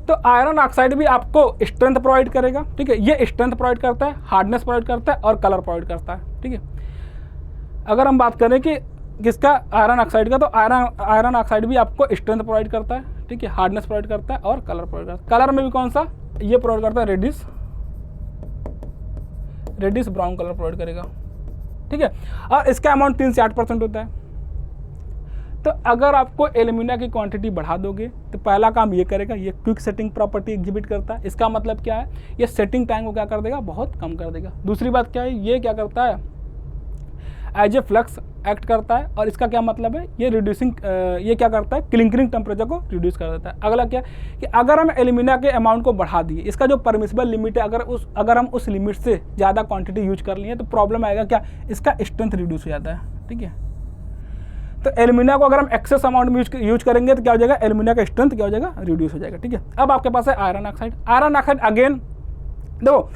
तो आयरन ऑक्साइड भी आपको स्ट्रेंथ प्रोवाइड करेगा। ठीक है, ये स्ट्रेंथ प्रोवाइड करता है, हार्डनेस प्रोवाइड करता है और कलर प्रोवाइड करता है। ठीक है, अगर हम बात करें कि किसका, आयरन ऑक्साइड का, तो आयरन ऑक्साइड भी आपको स्ट्रेंथ प्रोवाइड करता है। ठीक है, हार्डनेस प्रोवाइड करता है और कलर प्रोवाइड करता है। कलर में भी कौन सा, ये प्रोवाइड करता है रेडिश ब्राउन कलर प्रोवाइड करेगा। ठीक है, और इसका अमाउंट 3 से 8% होता है। तो अगर आपको एल्यूमिना की क्वांटिटी बढ़ा दोगे तो पहला काम ये करेगा, ये क्विक सेटिंग प्रॉपर्टी एग्जिबिट करता है। इसका मतलब क्या है, ये सेटिंग टाइम को क्या कर देगा, बहुत कम कर देगा। दूसरी बात क्या है, ये क्या करता है, एज ए फ्लक्स एक्ट करता है। और इसका क्या मतलब है, ये रिड्यूसिंग, ये क्या करता है, क्लिंकरिंग टेम्परेचर को रिड्यूस कर देता है। अगला क्या कि अगर हम एल्यूमिना के अमाउंट को बढ़ा दिए, इसका जो परमिसिबल लिमिट है, अगर हम उस लिमिट से ज़्यादा क्वांटिटी यूज कर लिए तो प्रॉब्लम आएगा क्या, इसका स्ट्रेंथ रिड्यूस हो जाता है। ठीक है, तो एल्यूमिना को अगर हम एक्सेस अमाउंट में यूज करेंगे तो क्या हो जाएगा, एल्यूमिना का स्ट्रेंथ क्या हो जाएगा, रिड्यूस हो जाएगा। ठीक है, अब आपके पास है iron oxide. Iron oxide again देखो,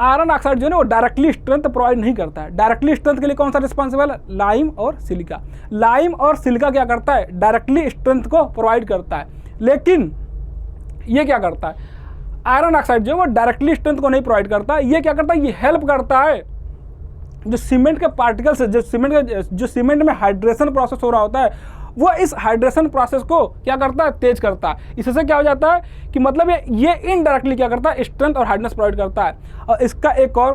आयरन ऑक्साइड जो है ना वो डायरेक्टली स्ट्रेंथ प्रोवाइड नहीं करता है। डायरेक्टली स्ट्रेंथ के लिए कौन सा रिस्पॉन्सिबल है, लाइम और सिलिका। लाइम और सिलिका क्या करता है, डायरेक्टली स्ट्रेंथ को प्रोवाइड करता है। लेकिन ये क्या करता है, आयरन ऑक्साइड जो है वो डायरेक्टली स्ट्रेंथ को नहीं प्रोवाइड करता है। ये क्या करता है, ये हेल्प करता है जो सीमेंट के पार्टिकल्स है, जो सीमेंट में हाइड्रेशन प्रोसेस हो रहा होता है, वो इस हाइड्रेशन प्रोसेस को क्या करता है, तेज करता है। इससे क्या हो जाता है कि मतलब ये इनडायरेक्टली क्या करता है, स्ट्रेंथ और हार्डनेस प्रोवाइड करता है। और इसका एक और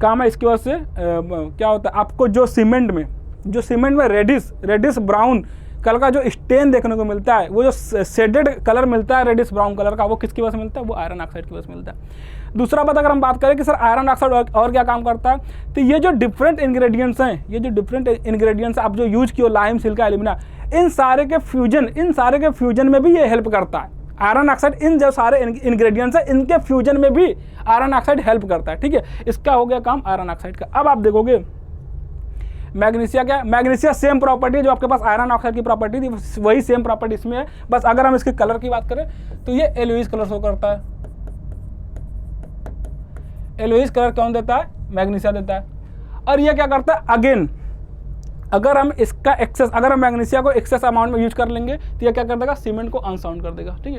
काम है, इसकी वजह से क्या होता है, आपको जो सीमेंट में रेडिश ब्राउन कलर का जो स्टेन देखने को मिलता है, वो जो शेडेड कलर मिलता है रेडिश ब्राउन कलर का, वो किसकी वजह से मिलता है, वो आयरन ऑक्साइड की वजह से मिलता है। दूसरा बात अगर हम बात करें कि सर आयरन ऑक्साइड और क्या काम करता है, तो ये जो डिफरेंट इंग्रेडिएंट्स हैं, आप जो यूज किए लाइम, सिलिका, एल्यूमिना, इन सारे के फ्यूजन में भी ये हेल्प करता है। आयरन ऑक्साइड इन जो सारे इंग्रेडिएंट्स हैं, इनके फ्यूजन में भी आयरन ऑक्साइड हेल्प करता है। ठीक है, इसका हो गया काम आयरन ऑक्साइड का। अब आप देखोगे मैग्नीशिया क्या है, मैग्नीशिया सेम प्रॉपर्टी जो आपके पास आयरन ऑक्साइड की प्रॉपर्टी थी, वही सेम प्रॉपर्टी इसमें है। बस अगर हम इसके कलर की बात करें तो ये येलोइश कलर शो करता है। येलोइश कलर कौन देता है, मैग्नीशिया देता है। और ये क्या करता है, अगेन अगर हम मैग्नीशिया को एक्सेस अमाउंट में यूज कर लेंगे तो ये क्या कर देगा, सीमेंट को अनसाउंड कर देगा। ठीक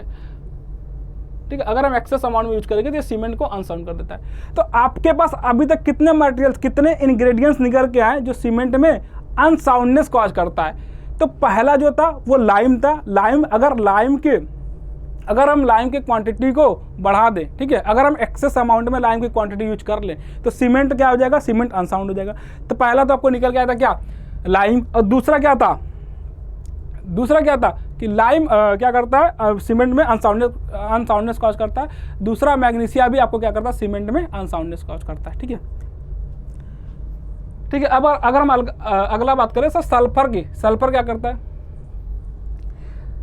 है, अगर हम एक्सेस अमाउंट में यूज करेंगे तो ये सीमेंट को अनसाउंड कर देता है। तो आपके पास अभी तक कितने मटेरियल्स, कितने इंग्रेडिएंट्स निकल के आए जो सीमेंट में अनसाउंडनेस कॉज करता है। तो पहला जो था वो लाइम था। अगर हम लाइम की क्वांटिटी को बढ़ा दें, ठीक है, अगर हम एक्सेस अमाउंट में लाइम की क्वांटिटी यूज कर लें तो सीमेंट क्या हो जाएगा, सीमेंट अनसाउंड हो जाएगा। तो पहला तो आपको निकल के आया था क्या, लाइम। और दूसरा क्या था कि लाइम क्या करता है, सीमेंट में अनसाउंडनेस कॉज करता है। दूसरा मैग्नीशिया भी आपको क्या करता है, सीमेंट में अनसाउंडनेस कॉज करता है। ठीक है, अब अगर हम अगला बात करें सर सल्फर की, सल्फर क्या करता है,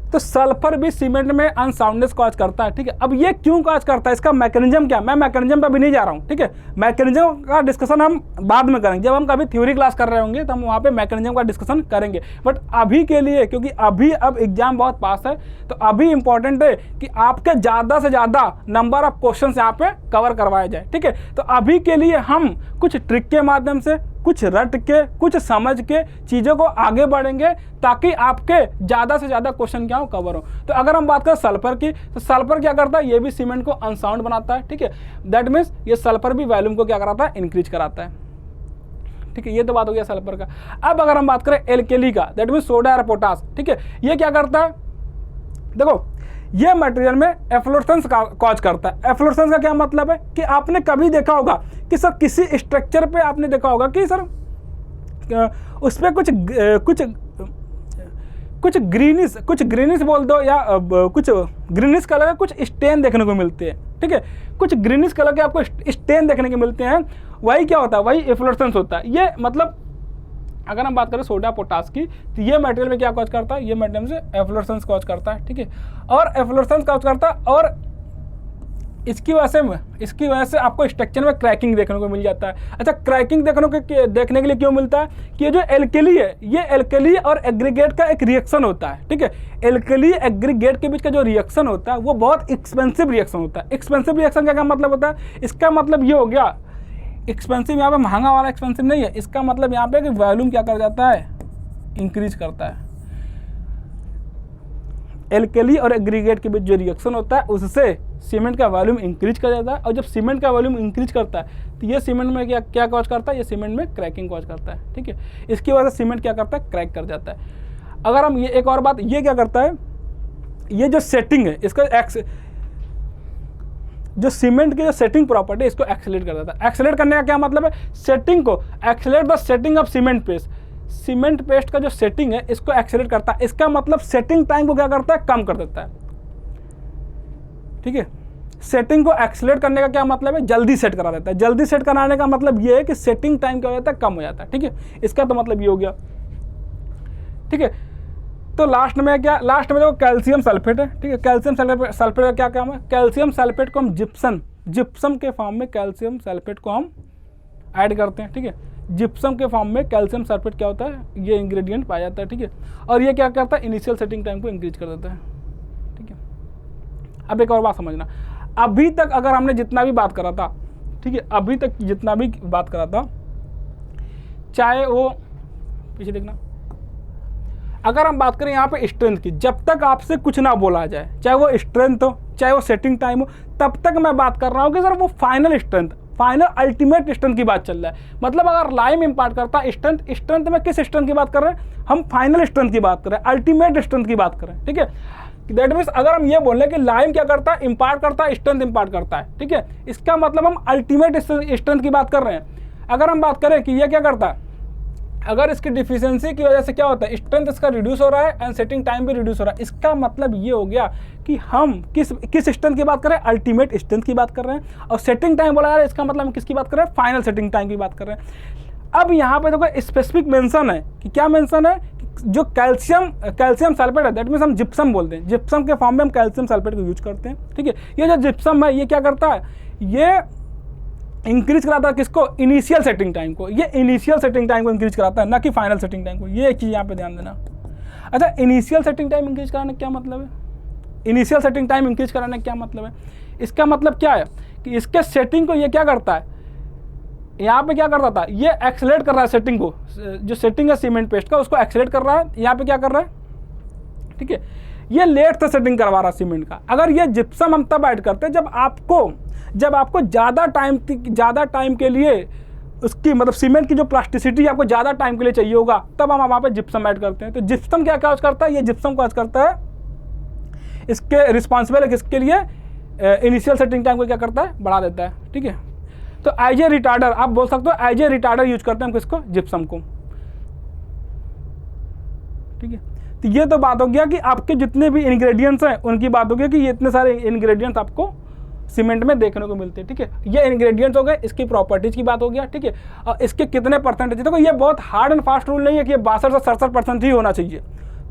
तो सल्फर भी सीमेंट में अनसाउंडनेस कॉज करता है। ठीक है, अब ये क्यों कॉज करता है, इसका मैकेनिज्म क्या, मैं मैकेनिज्म पे अभी नहीं जा रहा हूँ। ठीक है, मैकेनिज्म का डिस्कशन हम बाद में करेंगे, जब हम कभी थ्योरी क्लास कर रहे होंगे तो हम वहाँ पे मैकेनिज्म का डिस्कशन करेंगे। बट अभी के लिए, क्योंकि अब एग्जाम बहुत पास है, तो अभी इंपॉर्टेंट है कि आपके ज़्यादा से ज़्यादा नंबर ऑफ क्वेश्चन यहाँ पे कवर करवाए जाए। ठीक है, तो अभी के लिए हम कुछ ट्रिक के माध्यम से, कुछ रट के, कुछ समझ के चीज़ों को आगे बढ़ेंगे ताकि आपके ज़्यादा से ज़्यादा क्वेश्चन क्या हो, कवर हो। तो अगर हम बात करें सल्फर की, तो सल्फर क्या करता है, ये भी सीमेंट को अनसाउंड बनाता है। ठीक है, दैट मीन्स ये सल्फर भी वॉल्यूम को क्या कराता है, इंक्रीज कराता है। ठीक है, ये तो बात हो गया सल्फर का। अब अगर हम बात करें एल्केली का, दैट मीन्स सोडा और पोटास। ठीक है, ये क्या करता है, देखो ये मटेरियल में एफ्लोरेसेंस कॉज करता है। एफ्लोरेसेंस का क्या मतलब है कि आपने कभी देखा होगा कि सर किसी स्ट्रक्चर पे आपने देखा होगा कि सर उस पर कुछ ग्रीनिश बोल दो या कुछ ग्रीनिश कलर के कुछ स्टेन देखने को मिलते हैं। ठीक है, कुछ ग्रीनिश कलर के आपको स्टेन देखने को मिलते हैं, वही क्या होता है, वही एफ्लोरेसेंस होता है। ये मतलब अगर हम बात करें सोडा पोटास की, तो ये मटेरियल में क्या कॉज करता है, ये मटेरियल से एफ्लोरेसेंस कॉज करता है। ठीक है, और एफ्लोरेसेंस कॉज करता है, और इसकी वजह से आपको स्ट्रक्चर में क्रैकिंग देखने को मिल जाता है। अच्छा, क्रैकिंग देखने के लिए क्यों मिलता है कि ये जो एल्केली है, ये एल्केली और एग्रीगेट का एक रिएक्शन होता है। ठीक है, एल्केली एग्रीगेट के बीच का जो रिएक्शन होता है वो बहुत एक्सपेंसिव रिएक्शन होता है। एक्सपेंसिव रिएक्शन का क्या मतलब होता है, इसका मतलब ये हो गया, एक्सपेंसिव यहाँ पे महंगा वाला एक्सपेंसिव नहीं है, इसका मतलब यहाँ पे कि वॉल्यूम क्या कर जाता है, इंक्रीज करता है। एल्केली और एग्रीगेट के बीच जो रिएक्शन होता है उससे सीमेंट का वॉल्यूम इंक्रीज कर जाता है, और जब सीमेंट का वॉल्यूम इंक्रीज करता है तो ये सीमेंट में क्या कॉज करता है, ये सीमेंट में क्रैकिंग कॉज करता है। ठीक है, इसकी वजह से सीमेंट क्या करता है, क्रैक कर जाता है। अगर हम ये एक और बात, ये क्या करता है, ये जो सेटिंग है इसका जो सीमेंट की जो सेटिंग प्रॉपर्टी है इसको एक्सेलरेट कर देता है। एक्सेलरेट करने का क्या मतलब है, सेटिंग को accelerate the setting of cement paste. Cement paste का जो सेटिंग है इसको एक्सेलरेट करता है। इसका मतलब सेटिंग टाइम को क्या करता है, कम कर देता है। ठीक है, सेटिंग को एक्सेलरेट करने का क्या मतलब है, जल्दी सेट करा देता है। जल्दी सेट कराने का मतलब ये है कि सेटिंग टाइम क्या हो जाता है, कम हो जाता है। ठीक है, इसका तो मतलब ये हो गया। ठीक है, तो लास्ट में क्या, लास्ट में देखो कैल्शियम सल्फेट है। ठीक है, कैल्शियम सल्फेट का क्या काम है, कैल्शियम सल्फेट को हम जिप्सम के फॉर्म में कैल्शियम सल्फेट को हम ऐड करते हैं। ठीक है, जिप्सम के फॉर्म में कैल्शियम सल्फेट क्या होता है, ये इंग्रेडिएंट पाया जाता है। ठीक है, और ये क्या करता है, इनिशियल सेटिंग टाइम को इंक्रीज कर देता है। ठीक है, अब एक और बात समझना, अभी तक अगर हमने जितना भी बात करा था, ठीक है, अभी तक जितना भी बात करा था, चाहे वो पीछे देखना, अगर हम बात करें यहाँ पे स्ट्रेंथ की, जब तक आपसे कुछ ना बोला जाए, चाहे वो स्ट्रेंथ हो चाहे वो सेटिंग टाइम हो, तब तक मैं बात कर रहा हूँ कि सर वो final strength, final ultimate strength की बात चल रहा है। मतलब अगर लाइम इम्पार्ट करता है स्ट्रेंथ में किस स्ट्रेंथ की बात कर रहे हैं, हम फाइनल स्ट्रेंथ की बात कर रहे हैं, अल्टीमेट स्ट्रेंथ की बात कर रहे हैं। ठीक है, दैट मीन्स अगर हम ये बोल रहे हैं कि लाइम क्या करता है, इम्पार्ट करता है, स्ट्रेंथ इम्पार्ट करता है। ठीक है, इसका मतलब हम अल्टीमेट स्ट्रेंथ की बात कर रहे हैं। अगर हम बात करें कि ये क्या करता है, अगर इसकी डिफिशियंसी की वजह से क्या होता है, स्ट्रेंथ इसका रिड्यूस हो रहा है एंड सेटिंग टाइम भी रिड्यूस हो रहा है। इसका मतलब ये हो गया कि हम किस स्ट्रेंथ की बात कर रहे हैं, अल्टीमेट स्ट्रेंथ की बात कर रहे हैं। और सेटिंग टाइम बोला जा रहा है, इसका मतलब हम किसकी बात कर रहे हैं, फाइनल सेटिंग टाइम की बात कर रहे हैं। अब यहाँ पे देखो स्पेसिफिक मेंशन है कि क्या मेंशन है, जो कैल्शियम सल्फेट है, दैट मीन्स हम जिप्सम बोलते हैं, जिप्सम के फॉर्म में हम कैल्शियम सल्फेट को यूज करते हैं। ठीक है, ये जो जिप्सम है ये क्या करता है, ये इंक्रीज कराता है किसको, इनिशियल सेटिंग टाइम को। ये इनिशियल सेटिंग टाइम को इंक्रीज कराता है, ना कि फाइनल सेटिंग टाइम को। ये एक चीज़ यहाँ पे ध्यान देना। अच्छा, इनिशियल सेटिंग टाइम इंक्रीज कराने का क्या मतलब है, इनिशियल सेटिंग टाइम इंक्रीज कराने का क्या मतलब है, इसका मतलब क्या है कि इसके सेटिंग को ये क्या करता है, यहाँ पे क्या करता था, ये एक्सेलरेट कर रहा है सेटिंग को, जो सेटिंग है सीमेंट पेस्ट का उसको एक्सेलरेट कर रहा है। यहाँ पे क्या कर रहा है, ठीक है, ये लेट से सेटिंग करवा रहा है सीमेंट का। अगर ये जिप्सम हम तब ऐड करते हैं जब आपको ज़्यादा टाइम के लिए उसकी मतलब सीमेंट की जो प्लास्टिसिटी आपको ज़्यादा टाइम के लिए चाहिए होगा, तब हम वहाँ पे जिप्सम ऐड करते हैं। तो जिप्सम क्या काज करता है, ये जिप्सम काज करता है, इसके रिस्पॉन्सिबल है किसके लिए, इनिशियल सेटिंग टाइम को क्या करता है, बढ़ा देता है। ठीक है, तो एज ए रिटार्डर आप बोल सकते हो, एज ए रिटार्डर यूज करते हैं हम किसको, जिप्सम को। ठीक है, तो ये तो बात हो गया कि आपके जितने भी इंग्रेडिएंट्स हैं उनकी बात हो गई कि ये इतने सारे इंग्रेडिएंट्स आपको सीमेंट में देखने को मिलते हैं। ठीक है, ये इंग्रेडिएंट्स हो गए, इसकी प्रॉपर्टीज की बात हो गया। ठीक है, और इसके कितने परसेंटेज, देखो ये बहुत हार्ड एंड फास्ट रूल नहीं है कि ये 62 से 67% ही होना चाहिए,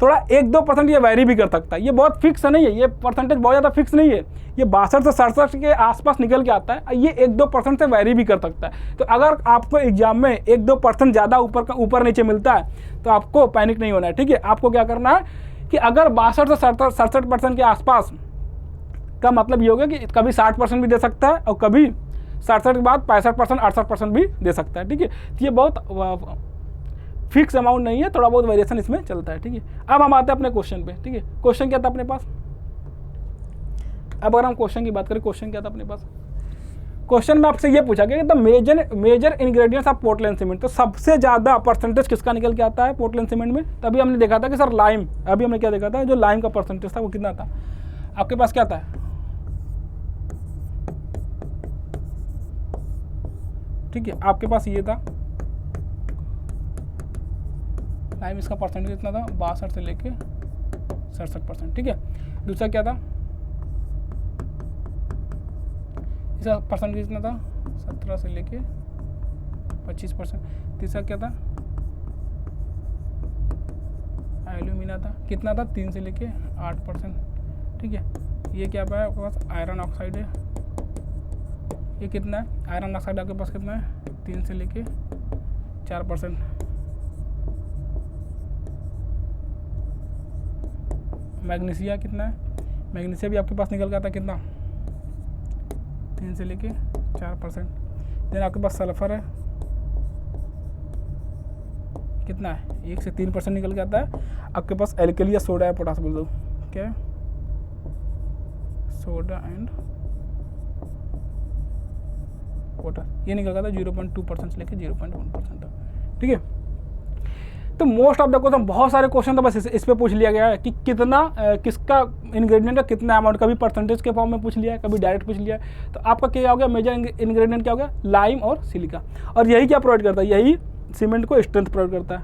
थोड़ा 1-2% ये वैरी भी कर सकता है। ये बहुत फिक्स नहीं है, ये परसेंटेज बहुत ज़्यादा फिक्स नहीं है, ये 62 से 67 के आसपास निकल के आता है, ये 1-2% से वैरी भी कर सकता है। तो अगर आपको एग्जाम में 1-2% ज़्यादा ऊपर नीचे मिलता है तो आपको पैनिक नहीं होना है। ठीक है, आपको क्या करना है कि अगर 62 से 67% के आसपास का मतलब ये हो गया कि कभी 60% भी दे सकता है और कभी 67 के बाद 65%, 68% भी दे सकता है। ठीक है, तो ये बहुत फिक्स अमाउंट नहीं है, थोड़ा बहुत वेरिएशन इसमें चलता है। ठीक है, अब हम आते हैं अपने क्वेश्चन पे। ठीक है, क्वेश्चन क्या था अपने पास, अब अगर हम क्वेश्चन की बात करें, क्वेश्चन क्या था अपने पास, क्वेश्चन में आपसे ये पूछा गया कि major ingredients of Portland cement, तो सबसे ज़्यादा परसेंटेज किसका निकल के आता है पोर्टलैंड सीमेंट में। तभी हमने देखा था कि सर लाइम, अभी हमने क्या देखा था, जो लाइम का परसेंटेज था वो कितना था, आपके पास क्या था, ठीक है, आपके पास ये था लाइम, इसका परसेंटेज कितना था, 62 से लेके 67%। ठीक है, दूसरा क्या था, इसका परसेंटेज कितना था, 17 से लेके 25%। तीसरा क्या था, एल्यूमिना था, कितना था, 3 से लेके 8%। ठीक है, ये क्या पाया आपके पास, आयरन ऑक्साइड है, ये कितना है, आयरन ऑक्साइड आपके पास कितना है, 3 से लेके 4%। मैग्नीशिया कितना है, मैग्नीशिया भी आपके पास निकल गया था कितना, 3 से लेके 4%। देन आपके पास सल्फर है, कितना है, 1 से 3% निकल के आता है। आपके पास एल्कली या सोडा है, पोटास बोल दो, क्या है, सोडा एंड पोटास, ये निकल गया था 0.2% से लेके 0.1% तक। ठीक है, तो मोस्ट ऑफ द क्वेश्चन, बहुत सारे क्वेश्चन तो बस इस पे पूछ लिया गया है कि कितना किसका इंग्रेडिएंट का कितना अमाउंट, कभी परसेंटेज के फॉर्म में पूछ लिया है, कभी डायरेक्ट पूछ लिया है। तो आपका क्या हो गया, मेजर इंग्रेडिएंट क्या हो गया, लाइम और सिलिका। और यही क्या प्रोवाइड करता है, यही सीमेंट को स्ट्रेंथ प्रोवाइड करता है।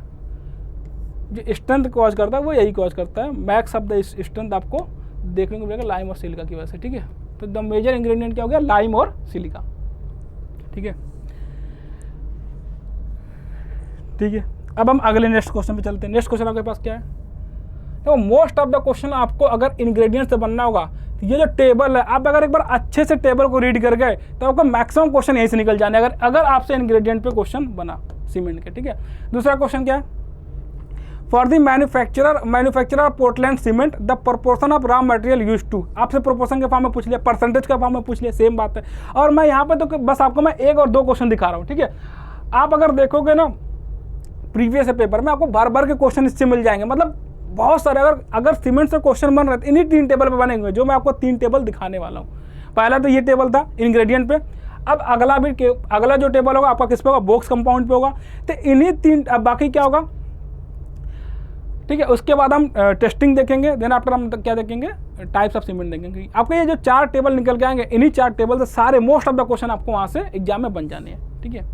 जो स्ट्रेंथ कॉज करता है वो यही कॉज करता है। मैक्स ऑफ द स्ट्रेंथ आपको देखने को मिलेगा लाइम और सिलिका की वजह से, ठीक है। तो द मेजर इंग्रेडिएंट क्या हो गया, लाइम और सिलिका, ठीक है। ठीक है, अब हम अगले नेक्स्ट क्वेश्चन पे चलते हैं। नेक्स्ट क्वेश्चन आपके पास क्या है, तो मोस्ट ऑफ द क्वेश्चन आपको अगर इंग्रेडिएंट से बनना होगा तो ये जो टेबल है, आप अगर एक बार अच्छे से टेबल को रीड कर गए तो आपको मैक्सिमम क्वेश्चन यहीं से निकल जाने अगर आपसे इंग्रेडिएंट पे क्वेश्चन बना सीमेंट के, ठीक है। दूसरा क्वेश्चन क्या है, for the manufacturer Portland cement the proportion of raw material use to, आपसे प्रोपोर्शन के फॉर्म में पूछ लिया, परसेंटेज के फॉर्म में पूछ लिया, सेम बात है। और मैं यहाँ पे तो बस आपको मैं एक और दो क्वेश्चन दिखा रहा हूँ, ठीक है। आप अगर देखोगे ना प्रीवियस पेपर में आपको बार बार के क्वेश्चन इससे मिल जाएंगे, मतलब बहुत सारे अगर सीमेंट से क्वेश्चन बन रहे हैं इन्हीं 3 टेबल पे बनेंगे, जो मैं आपको 3 टेबल दिखाने वाला हूँ। पहला तो ये टेबल था इंग्रेडिएंट पे, अब अगला जो टेबल होगा आपका किस पे होगा, बॉक्स कंपाउंड पे होगा। तो इन्हीं 3, अब बाकी क्या होगा, ठीक है। उसके बाद हम टेस्टिंग देखेंगे, देन आफ्टर हम क्या देखेंगे, टाइप्स ऑफ सीमेंट देखेंगे। आपके ये जो 4 टेबल निकल के आएंगे, इन्हीं 4 टेबल से सारे मोस्ट ऑफ द क्वेश्चन आपको वहाँ से एग्जाम में बन जाने हैं, ठीक है।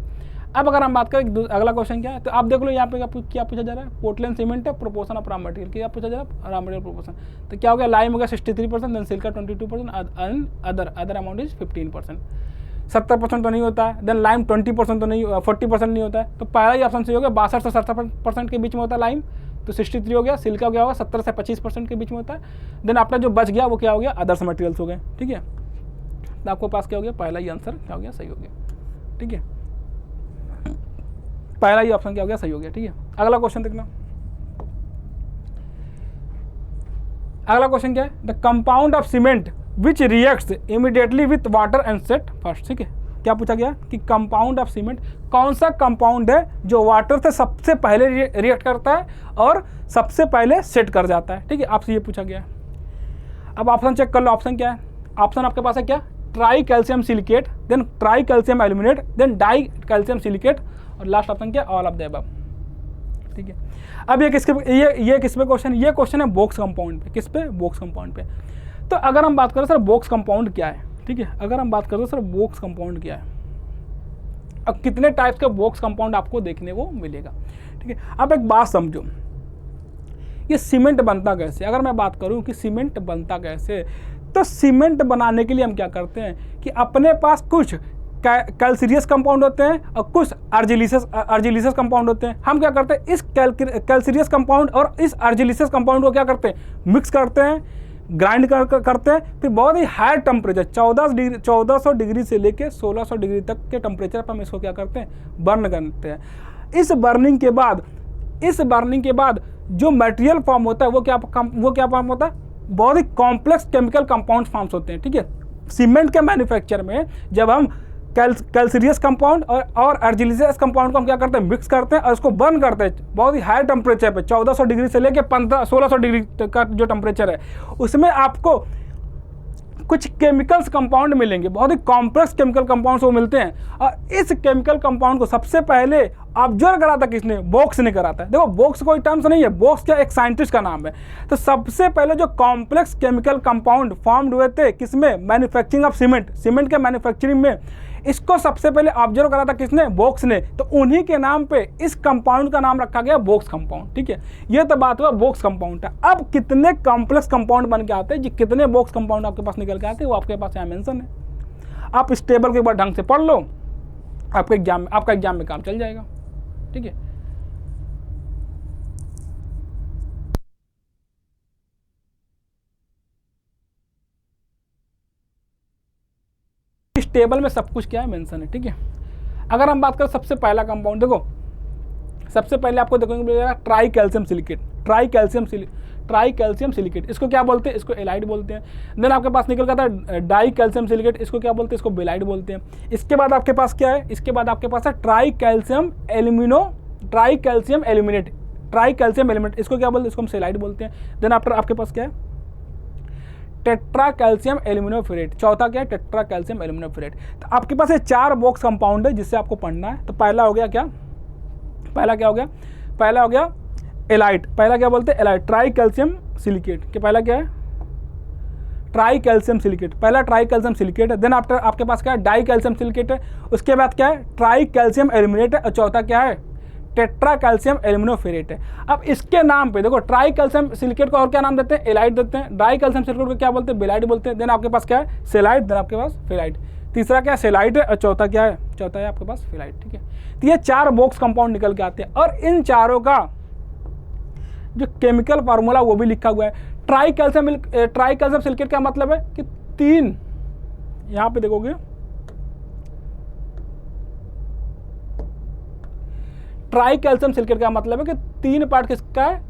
अब अगर हम बात करें अगला क्वेश्चन क्या है, तो आप देख लो यहाँ पे क्या पूछा जा रहा है, पोर्टलैंड सीमेंट है, प्रोपोर्शन ऑफ रॉ मटेरियल क्या पूछा जा रहा है, रॉ मटेरियल प्रोपोर्शन। तो क्या हो गया, लाइम हो गया 63%, then silica 22%, and other amount is 15%। 70% तो नहीं होता है, देन लाइम 20% तो नहीं, 40% नहीं होता है। तो पहला ही ऑप्शन सही हो गया, 62 से 67% के बीच में होता है लाइम, तो 63 हो गया। सिलिका क्या होगा, 70 से 25% के बीच में होता है। देन आपका जो बच गया वो क्या हो गया, अदर्स मटेरियल्स हो गए, ठीक है। तो आपको पास क्या हो गया, पहला ही आंसर क्या हो गया, सही हो गया, ठीक है। पहला ही ऑप्शन क्या हो गया, सही हो गया, ठीक है। अगला क्वेश्चन देखना, अगला क्वेश्चन क्या है, the compound of cement which reacts immediately with water and set first, ठीक है। क्या पूछा गया कि कंपाउंड ऑफ सीमेंट कौन सा कंपाउंड है जो वाटर से सबसे पहले रिएक्ट करता है और सबसे पहले सेट कर जाता है, ठीक है। आपसे ये पूछा गया है। अब ऑप्शन चेक कर लो, ऑप्शन क्या है, ऑप्शन आपके पास है क्या, tri calcium silicate, then tri calcium aluminate, then di calcium silicate, और लास्ट ऑप्शन क्या, ऑल ऑफ द अबव, ठीक है। अब ये किस पे क्वेश्चन, ये क्वेश्चन है बॉक्स कंपाउंड पे, किस पे, बॉक्स कंपाउंड पे। तो अगर हम बात करें सर बॉक्स कंपाउंड क्या है, ठीक है, अगर हम बात करें सर बॉक्स कंपाउंड क्या है, अब कितने टाइप्स का बॉक्स कंपाउंड आपको देखने को मिलेगा, ठीक है। अब एक बात समझो, ये सीमेंट बनता कैसे, अगर मैं बात करूं कि सीमेंट बनता कैसे, तो सीमेंट बनाने के लिए हम क्या करते हैं कि अपने पास कुछ कैल्सीरियस कंपाउंड होते हैं और कुछ अर्जिलिसियस कंपाउंड होते हैं। हम क्या करते हैं, इस कैल्सीरियस कंपाउंड और इस अर्जिलिसियस कंपाउंड को क्या करते हैं, मिक्स करते हैं, ग्राइंड करते हैं, फिर बहुत ही हाई टेम्परेचर 1400 डिग्री से लेके 1600 डिग्री तक के टेम्परेचर पर हम इसको क्या करते हैं, बर्न करते हैं। इस बर्निंग के बाद जो मटेरियल फॉर्म होता है वो क्या फॉर्म होता है, बहुत ही कॉम्प्लेक्स केमिकल कंपाउंड फॉर्म्स होते हैं, ठीक है। सीमेंट के मैन्युफैक्चर में जब हम कैल्सीरियस कंपाउंड और अर्जिलिसियस कंपाउंड को हम क्या करते हैं, मिक्स करते हैं और उसको बर्न करते हैं बहुत ही हाई टेम्परेचर पे, 1400 डिग्री से लेके 1600 डिग्री का जो टेम्परेचर है, उसमें आपको कुछ केमिकल्स कंपाउंड मिलेंगे, बहुत ही कॉम्प्लेक्स केमिकल कंपाउंड्स वो मिलते हैं। और इस केमिकल कंपाउंड को सबसे पहले ऑब्जर्व करा था किसने, बॉक्स ने करा था। देखो बॉक्स कोई टर्म्स नहीं है, बॉक्स क्या एक साइंटिस्ट का नाम है। तो सबसे पहले जो कॉम्प्लेक्स केमिकल कंपाउंड फॉर्म्ड हुए थे किसमें, मैन्युफैक्चरिंग ऑफ सीमेंट के मैन्युफैक्चरिंग में, इसको सबसे पहले ऑब्जर्व करा था किसने, बॉक्स ने। तो उन्हीं के नाम पे इस कंपाउंड का नाम रखा गया बॉक्स कंपाउंड, ठीक है। ये तो बात हुआ बॉक्स कंपाउंड का। अब कितने कॉम्प्लेक्स कंपाउंड बन के आते हैं, जी कितने बॉक्स कंपाउंड आपके पास निकल के आते हैं, वो आपके पास यहाँ मेंशन है। आप इस टेबल के बाद ढंग से पढ़ लो, आपका एग्जाम में काम चल जाएगा, ठीक है। इस टेबल में सब कुछ क्या है, मेंशन है, ठीक है। अगर हम बात करें सबसे पहला कंपाउंड, देखो सबसे पहले आपको देखने को मिलेगा ट्राई कैल्शियम सिलिकेट, इसको क्या बोलते हैं, इसको एलाइड बोलते हैं। देन आपके पास निकल गया था डाई कैल्शियम सिलिकेट, इसको क्या बोलते हैं, इसको बेलाइड बोलते हैं। इसके बाद आपके पास क्या है, इसके बाद आपके पास है ट्राई कैल्शियम एल्यूमिनेट, इसको क्या बोलते हैं, इसको हम सेलाइड बोलते हैं। देन आफ्टर आपके पास क्या है, टेट्रा कैल्शियम एल्यूमिनोफेरेट, चौथा क्या है, टेट्रा कैल्शियम एल्यूमिनोफेरेट। तो आपके पास ये 4 बॉक्स कंपाउंड है जिससे आपको पढ़ना है। तो पहला हो गया क्या, पहला हो गया एलाइट, पहला क्या बोलते हैं, एलाइट ट्राई कैल्शियम सिलिकेट, कि पहला क्या है, ट्राई कैल्शियम सिलिकेट, पहला ट्राई कैल्शियम सिलिकेट है। देन आफ्टर आपके पास क्या है, डाई कैल्शियम सिलिकेट है। उसके बाद क्या है, ट्राई कैल्शियम एल्यूमिनेट है। और चौथा क्या है, टेट्रा कैल्शियम एल्यूमिनोफेरेट है। अब इसके नाम पे देखो, ट्राई कैल्शियम सिलिकेट को और क्या नाम देते हैं, एलाइट देते हैं। डाई कैल्शियम सिलिकेट को क्या बोलते हैं, बेलाइट बोलते हैं। देन आपके पास क्या है, सेलाइट, देन आपके पास फेलाइट। तीसरा क्या है, सेलाइट है, और चौथा क्या है, चौथा है आपके पास फेलाइट। ठीक है, तो ये 4 बॉक्स कंपाउंड निकल के आते हैं और इन चारों का जो केमिकल फार्मूला वो भी लिखा हुआ है। ट्राई कैल्शियम सिलिकेट का मतलब है कि 3, यहां पे देखोगे ट्राई कैल्शियम सिलिकेट का मतलब है कि 3 पार्ट किसका है,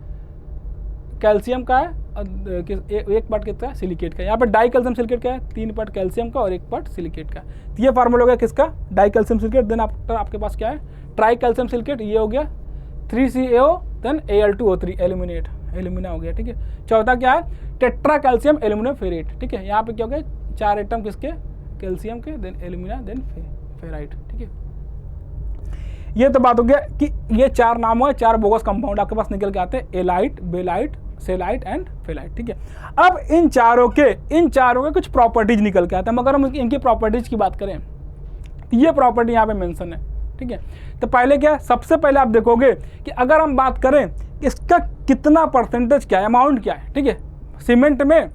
कैल्शियम का है, और एक पार्ट किसका है, सिलिकेट का। यहाँ पे डाई कैल्शियम सिलिकेट का है, 3 पार्ट कैल्शियम का और 1 पार्ट सिलिकेट का। तो ये फार्मूला हो गया किसका, डाई कैल्शियम सिलिकेट। देन आपके पास क्या है, ट्राई कैल्शियम सिलिकेट, ये हो गया 3CaO, देन Al2O3 एल्यूमिना हो गया। ठीक है, चौथा क्या है, टेट्रा कैल्शियम एल्यूमिनोफेरेट। ठीक है, यहाँ पे क्या हो गया, 4 एटम किसके, कैल्शियम के, देन एल्यूमिना, देन फेराइट। ठीक है, ये तो बात हो गया कि ये 4 नाम हुए, 4 बोगस कंपाउंड आपके पास निकल के आते हैं, एलाइट, बेलाइट, सेलाइट एंड फेलाइट। ठीक है, अब इन चारों के कुछ प्रॉपर्टीज निकल के आते हैं। मगर हम इनकी प्रॉपर्टीज की बात करें तो ये प्रॉपर्टी यहाँ पे मेंशन है। ठीक है, तो पहले क्या है, सबसे पहले आप देखोगे कि अगर हम बात करें कि इसका कितना परसेंटेज क्या है, अमाउंट क्या है। ठीक है, सीमेंट में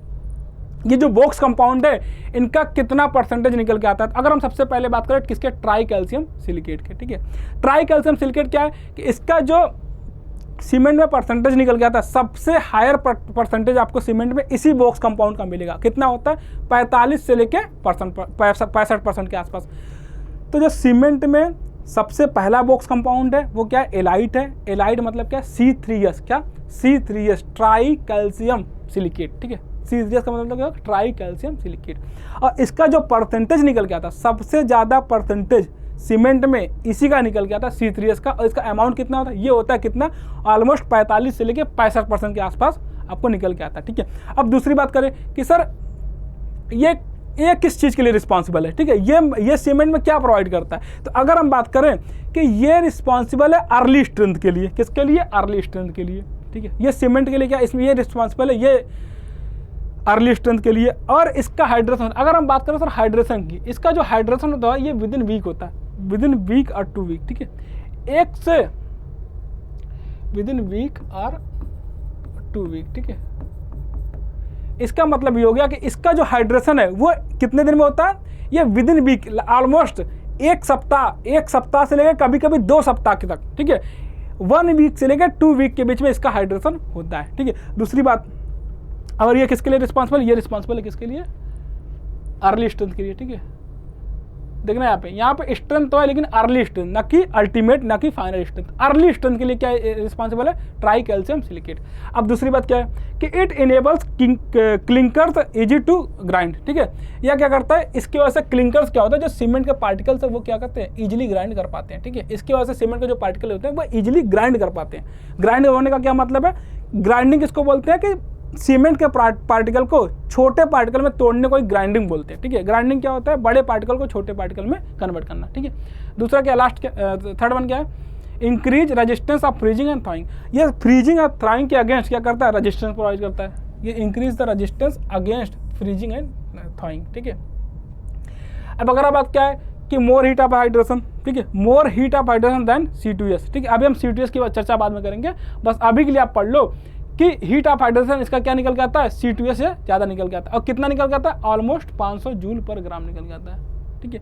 ये जो बॉक्स कंपाउंड है इनका कितना परसेंटेज निकल के आता है। अगर हम सबसे पहले बात करें किसके, ट्राई कैल्शियम सिलिकेट के। ठीक है, ट्राई कैल्शियम सिलिकेट क्या है कि इसका जो सीमेंट में परसेंटेज निकल के आता है, सबसे हायर परसेंटेज आपको सीमेंट में इसी बॉक्स कंपाउंड का मिलेगा। कितना होता है, 45 से लेके 65% के आसपास। तो जो सीमेंट में सबसे पहला बॉक्स कंपाउंड है वो क्या है, एलाइट है। एलाइट मतलब क्या, C3S, क्या C3S, ट्राई कैल्शियम सिलिकेट। ठीक है, C3S का मतलब क्या, ट्राई कैल्शियम सिलिकेट। और इसका जो परसेंटेज निकल के आता है, सबसे ज़्यादा परसेंटेज सीमेंट में इसी का निकल के आता है, C3S का। और इसका अमाउंट कितना होता है, ये होता है कितना, ऑलमोस्ट 45 से लेके 65% के आसपास आपको निकल के आता है। ठीक है, अब दूसरी बात करें कि सर ये किस चीज़ के लिए रिस्पॉन्सिबल है। ठीक है, ये सीमेंट में क्या प्रोवाइड करता है। तो अगर हम बात करें कि ये रिस्पॉन्सिबल है अर्ली स्ट्रेंथ के लिए, किसके लिए, अर्ली स्ट्रेंथ के लिए। ठीक है, ये सीमेंट के लिए क्या, इसमें ये रिस्पॉन्सिबल है, ये अर्ली स्ट्रेंथ के लिए। और इसका हाइड्रेशन, अगर हम बात करें सर हाइड्रेशन की, इसका जो हाइड्रेशन होता है ये विदिन वीक होता है, विदिन वीक और 2 वीक। ठीक है, एक से विदिन वीक और 2 वीक। ठीक है, इसका मतलब ये हो गया कि इसका जो हाइड्रेशन है वो कितने दिन में होता है, ये विदिन वीक, ऑलमोस्ट एक सप्ताह से लेकर कभी कभी 2 सप्ताह के तक। ठीक है, 1 वीक से लेकर 2 वीक के बीच में इसका हाइड्रेशन होता है। ठीक है, दूसरी बात, और ये किसके लिए रिस्पॉन्सिबल, ये रिस्पॉन्सिबल है किसके लिए, अर्ली स्ट्रेंथ के लिए। ठीक है, देखना यहाँ पे स्ट्रेंथ तो है लेकिन अर्ली स्ट्रेंथ, ना कि अल्टीमेट, ना कि फाइनल स्ट्रेंथ। अर्ली स्ट्रेंथ के लिए क्या रिस्पॉन्सिबल है, ट्राई कैल्शियम सिलिकेट। अब दूसरी बात क्या है कि it enables clinkers easy to grind. ठीक है, यह क्या करता है, इसकी वजह से क्लिंकर्स क्या होता है, जो सीमेंट के पार्टिकल्स है वो क्या करते हैं, इजिली ग्राइंड कर पाते हैं। ठीक है, इसकी वजह से सीमेंट के जो पार्टिकल होते हैं वो इजिली ग्राइंड कर पाते हैं। ग्राइंड होने का क्या मतलब है, ग्राइंडिंग किसको बोलते हैं कि सीमेंट के पार्टिकल को छोटे पार्टिकल में तोड़ने को ग्राइंडिंग बोलते हैं। ठीक है, ग्राइंडिंग क्या होता है, बड़े पार्टिकल को छोटे पार्टिकल में कन्वर्ट करना। ठीक है, दूसरा क्या, थर्ड वन क्या है, increase resistance of freezing and थॉइंग। ये फ्रीजिंग और थॉइंग के अगेंस्ट क्या करता है, रेजिस्टेंस प्रोवाइड करता है। ये increase the resistance against freezing and थॉइंग। ठीक है, अब अगर बात क्या है कि मोर हीट ऑफ हाइड्रेशन। ठीक है, more heat of hydration then C2S। ठीक है, अभी हम C2S की चर्चा बाद में करेंगे, बस अभी के लिए आप पढ़ लो कि हीट ऑफ हाइड्रेशन इसका क्या निकल के आता है, C2S से ज़्यादा निकल के आता है। और कितना निकल के आता है, ऑलमोस्ट 500 जूल पर ग्राम निकल के आता है। ठीक है,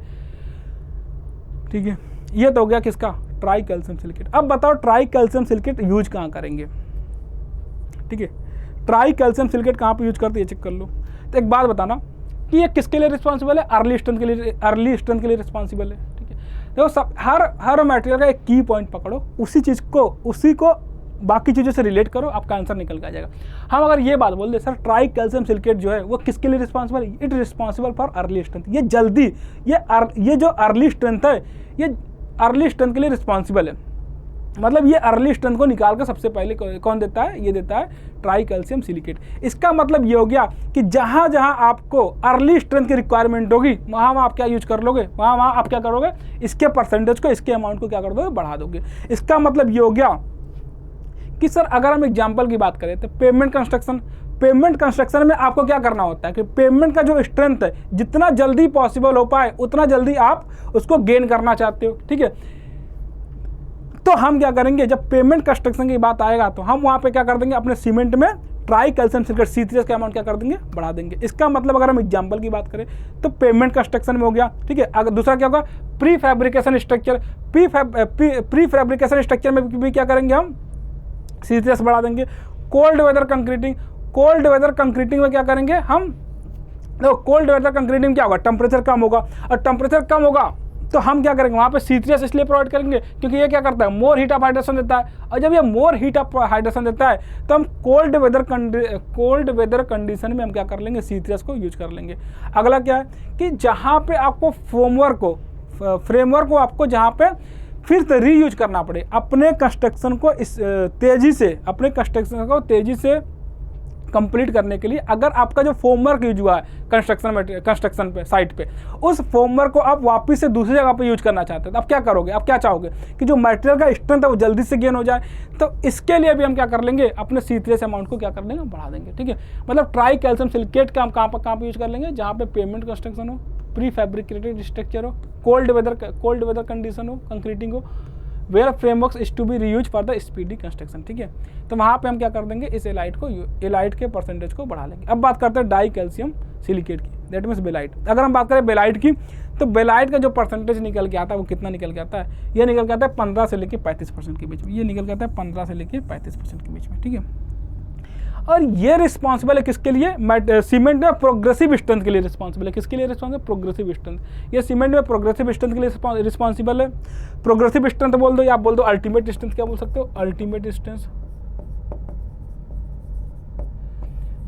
ठीक है, ये तो हो गया किसका, ट्राई कैल्शियम सिलिकेट। अब बताओ ट्राई कैल्शियम सिलिकेट यूज कहाँ करेंगे। ठीक है, ट्राई कैल्शियम सिलिकेट कहाँ पे यूज करते हैं, चेक कर लो। तो एक बात बताना कि ये किसके लिए रिस्पॉन्सिबल है, अर्ली स्ट्रेंथ के लिए रिस्पॉन्सिबल है। ठीक है, देखो सब हर मटेरियल का एक की पॉइंट पकड़ो, उसी को बाकी चीज़ों से रिलेट करो, आपका आंसर निकल के आ जाएगा। हम अगर ये बात बोल दे सर ट्राई कैल्शियम सिलिकेट जो है वो किसके लिए रिस्पॉन्सिबल है, it responsible for early strength. ये जो अर्ली स्ट्रेंथ है ये अर्ली स्ट्रेंथ के लिए रिस्पॉन्सिबल है। मतलब ये अर्ली स्ट्रेंथ को निकाल कर सबसे पहले कौन देता है, ये देता है ट्राई कैल्शियम सिलिकेट। इसका मतलब ये हो गया कि जहाँ जहाँ आपको अर्ली स्ट्रेंथ की रिक्वायरमेंट होगी वहाँ आप क्या यूज कर लोगे, वहाँ आप क्या करोगे, इसके परसेंटेज को, इसके अमाउंट को क्या कर दोगे, बढ़ा दोगे। इसका मतलब ये हो गया कि सर अगर हम एग्जाम्पल की बात करें तो पेमेंट कंस्ट्रक्शन में आपको क्या करना होता है कि पेमेंट का जो स्ट्रेंथ है जितना जल्दी पॉसिबल हो पाए उतना जल्दी आप उसको गेन करना चाहते हो। ठीक है, तो हम क्या करेंगे, जब पेमेंट कंस्ट्रक्शन की बात आएगा तो हम वहाँ पे क्या कर देंगे, अपने सीमेंट में ट्राई कैल्शियम सिलिकेट C3S का अमाउंट क्या कर देंगे, बढ़ा देंगे। इसका मतलब अगर हम एग्जांपल की बात करें तो पेमेंट कंस्ट्रक्शन में हो गया, ठीक है। अगर दूसरा क्या होगा, pre fabrication structure, pre fabrication structure में भी क्या करेंगे, हम C3S बढ़ा देंगे। कोल्ड वेदर कंक्रीटिंग में क्या करेंगे हम, देखो कोल्ड वेदर कंक्रीटिंग क्या होगा, टेम्परेचर कम होगा, और टेम्परेचर कम होगा तो हम क्या करेंगे, वहाँ पे C3S इसलिए प्रोवाइड करेंगे क्योंकि ये क्या करता है, मोर हीट ऑफ हाइड्रेशन देता है, और जब ये मोर हीट ऑफ हाइड्रेशन देता है तो हम कोल्ड वेदर कंडीशन में हम क्या कर लेंगे, C3S को यूज कर लेंगे। अगला क्या है कि जहाँ पे आपको फ्रेमवर्क को आपको जहाँ पे फिर से रीयूज करना पड़े, अपने कंस्ट्रक्शन को तेज़ी से कंप्लीट करने के लिए, अगर आपका जो फॉर्मवर्क यूज हुआ है कंस्ट्रक्शन पे साइट पे, उस फॉर्मवर्क को आप वापस से दूसरी जगह पे यूज करना चाहते हैं तो आप क्या करोगे, आप क्या चाहोगे कि जो मटेरियल का स्ट्रेंथ है वो जल्दी से गेन हो जाए। तो इसके लिए भी हम क्या कर लेंगे, अपने C3S अमाउंट को क्या कर लेंगे, बढ़ा देंगे, ठीक है। मतलब ट्राई कैल्शियम सिलिकेट का हम कहाँ पे यूज कर लेंगे, जहाँ पे पेमेंट कंस्ट्रक्शन हो, प्री फैब्रिकेटेड स्ट्रक्चर हो, कोल्ड वेदर कंडीशन हो, कंक्रीटिंग हो, where framework is to be reuse for the speedy construction, ठीक है। तो वहाँ पे हम क्या कर देंगे, इस एलाइट के परसेंटेज को बढ़ा लेंगे। अब बात करते हैं डाई कैल्शियम सिलिकेट की, दैट मीन्स बेलाइट। अगर हम बात करें बेलाइट की तो बेलाइट का जो परसेंटेज निकल के आता है वो कितना निकल के आता है, ये निकल के आता है 15 से लेकर 35% के बीच में, ये निकल के आता है 15 से लेकर 35% के बीच में, ठीक है। और ये रिस्पॉन्सिबल है किसके लिए, सीमेंट में प्रोग्रेसिव स्ट्रेंथ के लिए रिस्पॉन्सिबल है, किसके लिए रिस्पॉन्सिबल, प्रोग्रेसिव स्ट्रेंथ। ये सीमेंट में प्रोग्रेसिव स्ट्रेंथ के लिए रिस्पॉन्सिबल है। प्रोग्रेसिव स्ट्रेंथ बोल दो या आप बोल दो अल्टीमेट स्ट्रेंथ, क्या बोल सकते हो, अल्टीमेट स्ट्रेंथ।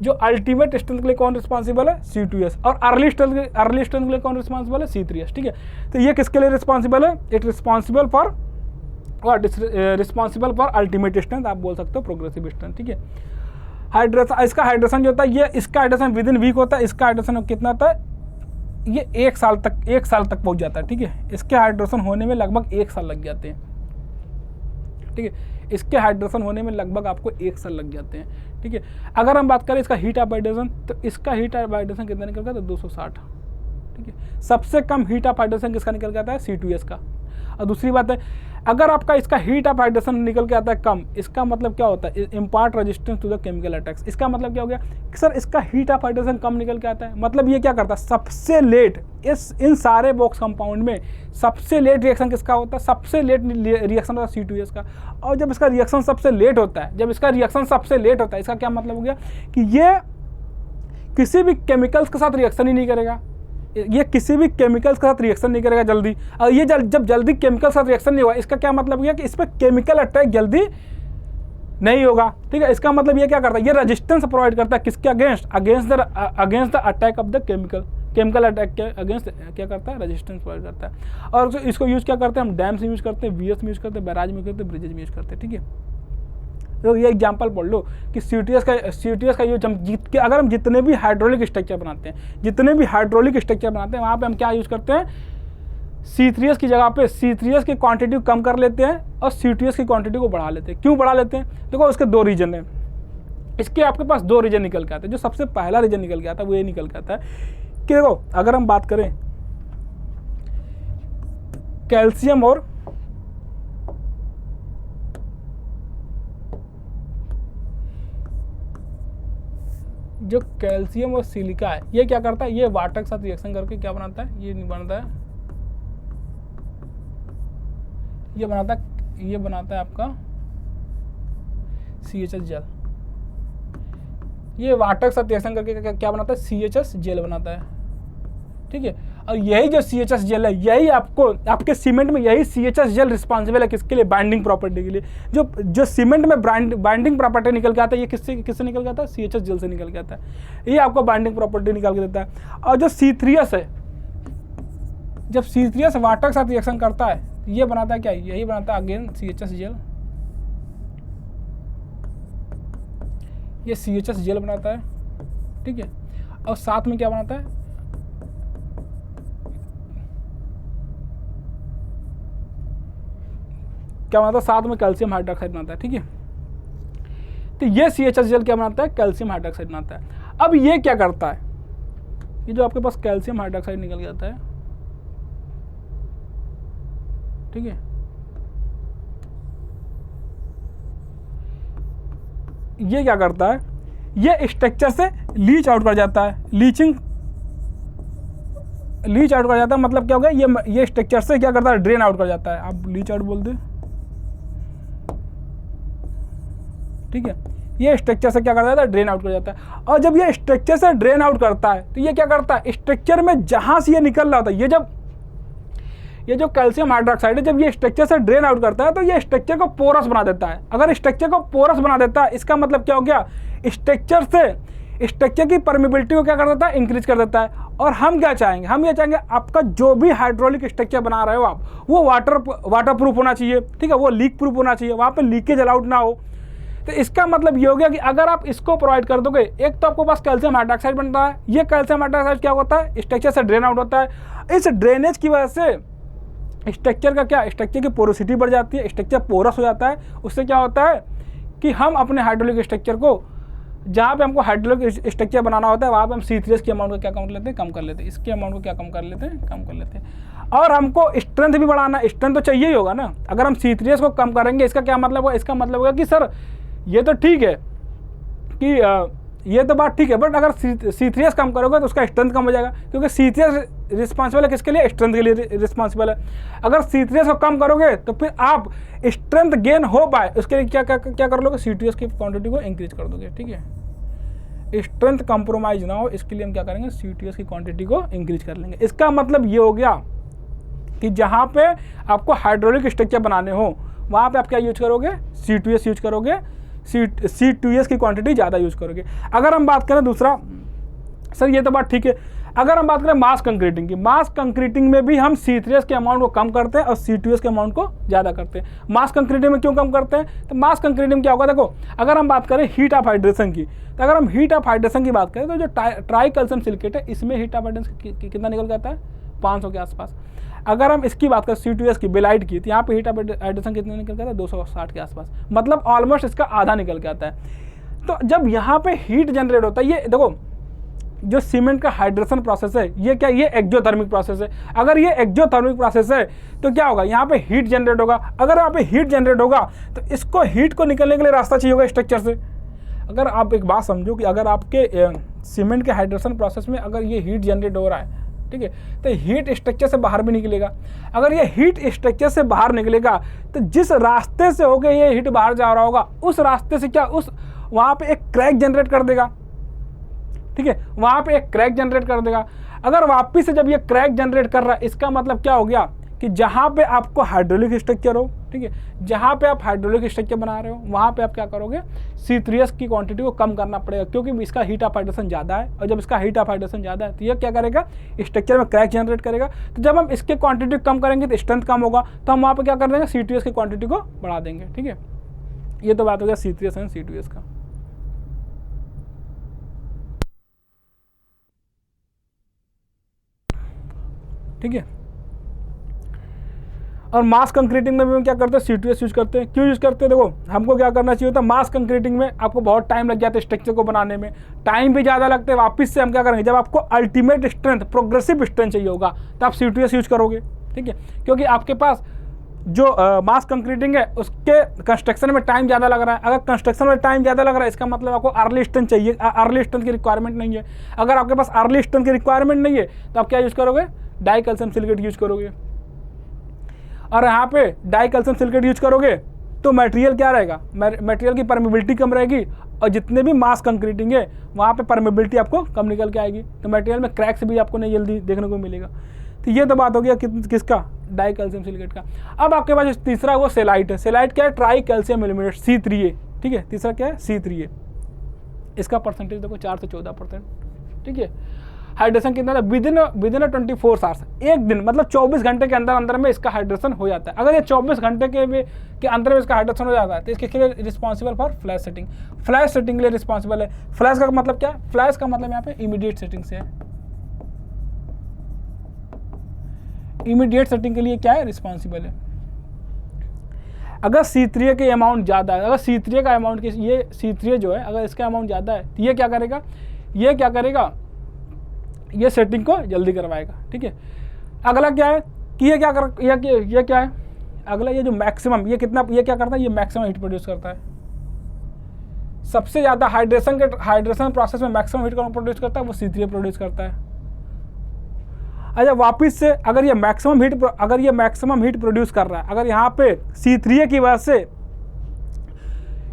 जो अल्टीमेट स्ट्रेंथ के लिए कौन रिस्पॉन्सिबल है, C2S, और अर्ली स्ट्रेंथ के लिए कौन रिस्पॉन्सिबल है, C3S, ठीक है। तो ये किसके लिए रिस्पॉन्सिबल है, it responsible for ultimate strength, आप बोल सकते हो प्रोग्रेसिव स्ट्रेंथ, ठीक है। हाइड्रेशन, इसका हाइड्रेशन जो होता है, ये इसका हाइड्रेशन विद इन वीक होता है, इसका हाइड्रेशन कितना होता है, ये एक साल तक पहुंच जाता है, ठीक है। इसके हाइड्रेशन होने में लगभग 1 साल लग जाते हैं, ठीक है। इसके हाइड्रेशन होने में लगभग आपको 1 साल लग जाते हैं, ठीक है। अगर हम बात करें इसका हीट ऑफ हाइड्रेशन, तो इसका हीट ऑफ हाइड्रेशन कितना निकल गया था, 260, ठीक है। सबसे कम हीट ऑफ हाइड्रेशन किसका निकल के आता है, C2S का। और दूसरी बात है, अगर आपका इसका हीट ऑफ हाइड्रेशन निकल के आता है कम, इसका मतलब क्या होता है, impart resistance to the chemical attacks. इसका मतलब क्या हो गया कि सर इसका हीट ऑफ हाइड्रेशन कम निकल के आता है, मतलब ये क्या करता है, सबसे लेट इन सारे बॉक्स कंपाउंड में सबसे लेट रिएक्शन किसका होता है, सबसे लेट रिएक्शन होता है C2S का। और जब इसका रिएक्शन सबसे लेट होता है, इसका क्या मतलब हो गया कि ये किसी भी केमिकल्स के साथ रिएक्शन ही नहीं करेगा, जल्दी। और ये जब जल्दी केमिकल के साथ रिएक्शन नहीं होगा, इसका क्या मतलब है कि इस पर केमिकल अटैक जल्दी नहीं होगा, ठीक है। इसका मतलब ये क्या करता है, ये रेजिस्टेंस प्रोवाइड करता है किसके against the attack of the chemical attack के अगेंस्ट क्या करता है, रेजिस्टेंस प्रोवाइड करता है। और इसको यूज क्या करते हैं, हम डैम्स यूज करते हैं, VS में यूज करते हैं, बैराज में यूज करते हैं, ब्रिजेज में यूज करते हैं, ठीक है। तो ये एग्जांपल पढ़ लो कि C2S का यूज अगर हम जितने भी हाइड्रोलिक स्ट्रक्चर बनाते हैं, वहाँ पे हम क्या यूज करते हैं, C3S की जगह पे C3S की क्वांटिटी को कम कर लेते हैं और C2S की क्वांटिटी को बढ़ा लेते हैं। क्यों बढ़ा लेते हैं, देखो इसके 2 रीजन है। इसके आपके पास 2 रीजन निकल के आते हैं। जो सबसे पहला रीजन निकल के आता है वो ये निकल के आता है कि देखो, अगर हम बात करें कैल्शियम और जो कैल्शियम और सिलिका है, ये क्या करता है, ये वाटर के साथ रिएक्शन करके क्या बनाता है, ये बनाता है आपका CHS जेल। ये वाटर के साथ रिएक्शन करके क्या बनाता है, CHS जेल बनाता है, ठीक है। और यही जो CHS जेल है, यही आपके सीमेंट में यही CHS जेल रिस्पॉन्सिबल है किसके लिए, बाइंडिंग प्रॉपर्टी के लिए। जो सीमेंट में बाइंडिंग प्रॉपर्टी निकल के आता है, ये किससे निकल के आता है, CHS जेल से निकल के आता है। ये आपको बाइंडिंग प्रॉपर्टी निकाल के देता है। और जो C3S है, जब C3S वाटर के साथ रिएक्शन करता है, ये बनाता है क्या, यही बनाता है अगेन CHS जेल। ये CHS जेल बनाता है, ठीक है। और साथ में क्या बनाता है, साथ में कैल्शियम हाइड्रोक्साइड बनाता है, ठीक है। तो ये CHS जेल क्या बनाता है, कैल्शियम हाइड्रोक्साइड बनाता है। अब ये क्या करता है, ये जो आपके पास कैल्शियम हाइड्रोक्साइड निकल जाता है, ठीक है, ये क्या करता है, ये स्ट्रक्चर से लीच आउट कर जाता है, लीच आउट कर जाता है। मतलब क्या हो गया, ये स्ट्रक्चर से क्या करता है, ड्रेन आउट कर जाता है। आप लीच आउट बोल दे, ठीक है। ये स्ट्रक्चर से क्या कर जाता है, ड्रेन आउट कर जाता है। और जब ये स्ट्रक्चर से ड्रेन आउट करता है तो ये क्या करता है, स्ट्रक्चर में जहां से ये निकल रहा होता है, ये जो कैल्शियम हाइड्रोक्साइड है, जब ये स्ट्रक्चर से ड्रेन आउट करता है तो ये स्ट्रक्चर को पोरस बना देता है। अगर स्ट्रक्चर को पोरस बना देता है, इसका मतलब क्या हो गया, स्ट्रक्चर की परमिबिलिटी को क्या कर देता है, इंक्रीज कर देता है। और हम क्या चाहेंगे, हम ये चाहेंगे आपका जो भी हाइड्रोलिक स्ट्रक्चर बना रहे हो आप, वो वाटर प्रूफ होना चाहिए, ठीक है, वो लीक प्रूफ होना चाहिए, वहाँ पे लीकेज अलाउड ना हो। तो इसका मतलब ये हो गया कि अगर आप इसको प्रोवाइड कर दोगे, एक तो आपके पास कैल्शियम हाइड्रोक्साइड बनता है, ये कैल्शियम हाइड्रोक्साइड क्या होता है, स्ट्रक्चर से ड्रेन आउट होता है। इस ड्रेनेज की वजह से स्ट्रक्चर का क्या, स्ट्रक्चर की पोरोसिटी बढ़ जाती है, स्ट्रक्चर पोरस हो जाता है। उससे क्या होता है कि हम अपने हाइड्रोलिक स्ट्रक्चर को, जहाँ पे हमको हाइड्रोलिक स्ट्रक्चर बनाना होता है, वहाँ पे हम C3H की अमाउंट को क्या कर लेते हैं, कम कर लेते हैं। इसके अमाउंट को क्या कम कर लेते हैं। और हमको स्ट्रेंथ भी बढ़ाना, स्ट्रेंथ तो चाहिए ही होगा ना। अगर हम C3H को कम करेंगे, इसका क्या मतलब होगा, इसका मतलब होगा कि सर ये तो ठीक है कि ये तो बात ठीक है, बट अगर C3H कम करोगे तो उसका स्ट्रेंथ कम हो जाएगा, क्योंकि C3H रिस्पॉन्सिबल है किसके लिए, स्ट्रेंथ के लिए रिस्पॉन्सिबल है। अगर C3H को कम करोगे तो फिर आप स्ट्रेंथ गेन हो पाए, उसके लिए क्या कर लोगे, C2H की क्वांटिटी को इंक्रीज कर दोगे, ठीक है। स्ट्रेंथ कंप्रोमाइज ना हो, इसके लिए हम क्या करेंगे, C2H की क्वांटिटी को इंक्रीज कर लेंगे। इसका मतलब ये हो गया कि जहाँ पे आपको हाइड्रोलिक स्ट्रक्चर बनाने हो, वहाँ पे आप क्या यूज करोगे, C2H यूज करोगे, C2H की क्वांटिटी ज़्यादा यूज करोगे। अगर हम बात करें दूसरा, सर ये तो बात ठीक है, अगर हम बात करें मास कंक्रीटिंग की, मास कंक्रीटिंग में भी हम C3H के अमाउंट को कम करते हैं और C2H के अमाउंट को ज़्यादा करते हैं। मास कंक्रीटिंग में क्यों कम करते हैं, तो मास कंक्रीटिंग में क्या होगा, देखो अगर हम बात करें हीट ऑफ हाइड्रेशन की, तो अगर हम हीट ऑफ हाइड्रेशन की बात करें तो जो ट्राई कैल्शियम सिलिकेट है, इसमें हीट ऑफ हाइड्रेशन कितना निकल जाता है, 500 के आसपास। अगर हम इसकी बात करें C2H की, बेलाइट की, तो यहाँ पे हीट ऑफ हाइड्रेशन कितने निकल जाता है, 260 के आसपास, मतलब ऑलमोस्ट इसका आधा निकल के आता है। तो जब यहाँ पे हीट जनरेट होता है, ये देखो जो सीमेंट का हाइड्रेशन प्रोसेस है, ये क्या, ये एक्जोथर्मिक प्रोसेस है। अगर ये एक्जोथर्मिक प्रोसेस है तो क्या होगा, यहाँ पे हीट जनरेट होगा। अगर यहाँ पे हीट जनरेट होगा तो इसको हीट को निकलने के लिए रास्ता चाहिए होगा स्ट्रक्चर से। अगर आप एक बात समझो कि अगर आपके सीमेंट के हाइड्रेशन प्रोसेस में अगर ये हीट जनरेट हो रहा है, ठीक है, तो हीट स्ट्रक्चर से बाहर भी निकलेगा। अगर ये हीट स्ट्रक्चर से बाहर निकलेगा तो जिस रास्ते से होकर ये हीट बाहर जा रहा होगा, उस रास्ते से क्या, उस वहाँ पे एक क्रैक जनरेट कर देगा, ठीक है, वहाँ पे एक क्रैक जनरेट कर देगा। अगर वापिस से जब ये क्रैक जनरेट कर रहा है, इसका मतलब क्या हो गया कि जहाँ पे आपको हाइड्रोलिक स्ट्रक्चर हो, ठीक है, जहाँ पे आप हाइड्रोलिक स्ट्रक्चर बना रहे हो, वहाँ पे आप क्या करोगे, C3H की क्वांटिटी को कम करना पड़ेगा, क्योंकि इसका हीट ऑफ हाइड्रेशन ज़्यादा है। और जब इसका हीट ऑफ हाइड्रेशन ज़्यादा है तो ये क्या करेगा, स्ट्रक्चर में क्रैक जनरेट करेगा। तो जब हम इसके क्वांटिटी कम करेंगे तो स्ट्रेंथ कम होगा, तो हम वहाँ पर क्या कर देंगे, C2H की क्वांटिटी को बढ़ा देंगे, ठीक है। ये तो बात हो गया C3H एंड C2H का। ठीक है, और मास कंक्रीटिंग में भी हम क्या करते हैं, C2H यूज करते हैं। क्यों यूज करते हैं, देखो हमको क्या करना चाहिए होता है, मास कंक्रीटिंग में आपको बहुत टाइम लग जाता है, स्ट्रक्चर को बनाने में टाइम भी ज़्यादा लगता है। वापस से हम क्या करेंगे, जब आपको अल्टीमेट स्ट्रेंथ, प्रोग्रेसिव स्ट्रेंथ चाहिए होगा, तो आप C2H यूज करोगे, ठीक है, क्योंकि आपके पास जो मास कंक्रीटिंग है उसके कंस्ट्रक्शन में टाइम ज़्यादा लग रहा है। अगर कंस्ट्रक्शन में टाइम ज़्यादा लग रहा है, इसका मतलब आपको अर्ली स्ट्रेंथ चाहिए, अर्ली स्ट्रेंथ की रिक्वायरमेंट नहीं है। अगर आपके पास अर्ली स्ट्रेंथ की रिक्वायरमेंट नहीं है तो आप क्या यूज़ करोगे, डाई कैल्शियम सिलिकेट यूज करोगे। और यहाँ पे डाई कैल्शियम सिलिकेट यूज करोगे तो मटेरियल क्या रहेगा, मटेरियल की परमिबिलिटी कम रहेगी, और जितने भी मास कंक्रीटिंग है वहाँ पे परमिबिलिटी आपको कम निकल के आएगी, तो मटेरियल में क्रैक्स भी आपको नहीं जल्दी देखने को मिलेगा। तो ये तो बात हो गया किसका, डाई कैल्शियम सिलिकेट का। अब आपके पास तीसरा वो सेलाइट है। सेलाइट क्या है, ट्राई कैल्शियम एल्यूमिनेट, C3A, ठीक है। तीसरा क्या है, C3A। इसका परसेंटेज देखो 4 से 14%, ठीक है। हाइड्रेशन कितना था, विदिन 24 आवर्स, एक दिन मतलब 24 घंटे के अंदर में इसका हाइड्रेशन हो जाता है। अगर ये 24 घंटे के अंदर में इसका हाइड्रेशन हो जाता है तो इसके लिए responsible for flash setting, flash setting के लिए रिस्पॉन्सिबल है। फ्लैश का मतलब क्या है, फ्लैश का मतलब यहाँ पे इमीडिएट सेटिंग से है। इमीडिएट सेटिंग के लिए क्या है, रिस्पॉन्सिबल है। अगर C3A के अमाउंट ज़्यादा है, अगर C3A का अमाउंट, ये C3A जो है अगर इसका अमाउंट ज़्यादा है तो ये क्या करेगा, ये सेटिंग को जल्दी करवाएगा, ठीक है। अगला क्या है कि ये क्या है, अगला ये जो मैक्सिमम, ये क्या करता है, ये मैक्सिमम हीट प्रोड्यूस करता है। सबसे ज़्यादा हाइड्रेशन प्रोसेस में मैक्सिमम हीट कौन प्रोड्यूस करता है, वो C3A प्रोड्यूस करता है। अच्छा वापस से अगर ये मैक्सिमम हीट प्रोड्यूस कर रहा है, अगर यहाँ पे C3A की वजह से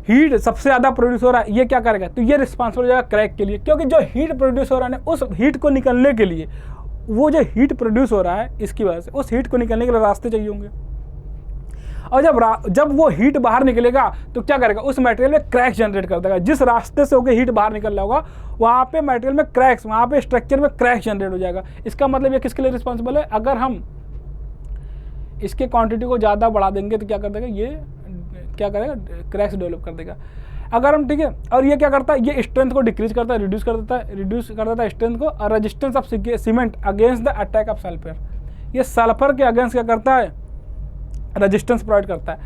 हीट सबसे ज़्यादा प्रोड्यूस हो रहा है, ये क्या करेगा, तो ये रिस्पॉन्सिबल हो जाएगा क्रैक के लिए, क्योंकि जो हीट प्रोड्यूस हो रहा है उस हीट को निकलने के लिए, वो जो हीट प्रोड्यूस हो रहा है इसकी वजह से उस हीट को निकलने के लिए रास्ते चाहिए होंगे। और जब वो हीट बाहर निकलेगा तो क्या करेगा, उस मटेरियल में क्रैक जनरेट कर देगा। जिस रास्ते से होकर हीट बाहर निकल रहा होगा वहाँ पे मटेरियल में क्रैक्स, वहाँ पे स्ट्रक्चर में क्रैक जनरेट हो जाएगा। इसका मतलब ये किसके लिए रिस्पॉन्सिबल है, अगर हम इसके क्वांटिटी को ज़्यादा बढ़ा देंगे तो क्या कर देगा, ये क्या करेगा, क्रैक्स डेवलप कर देगा। अगर हम, ठीक है, और ये क्या करता है, ये स्ट्रेंथ को डिक्रीज करता है, रिड्यूस कर देता है स्ट्रेंथ को। और resistance of cement against the attack of sulphur, ये सल्फर के अगेंस्ट क्या करता है, रेजिस्टेंस प्रोवाइड करता है।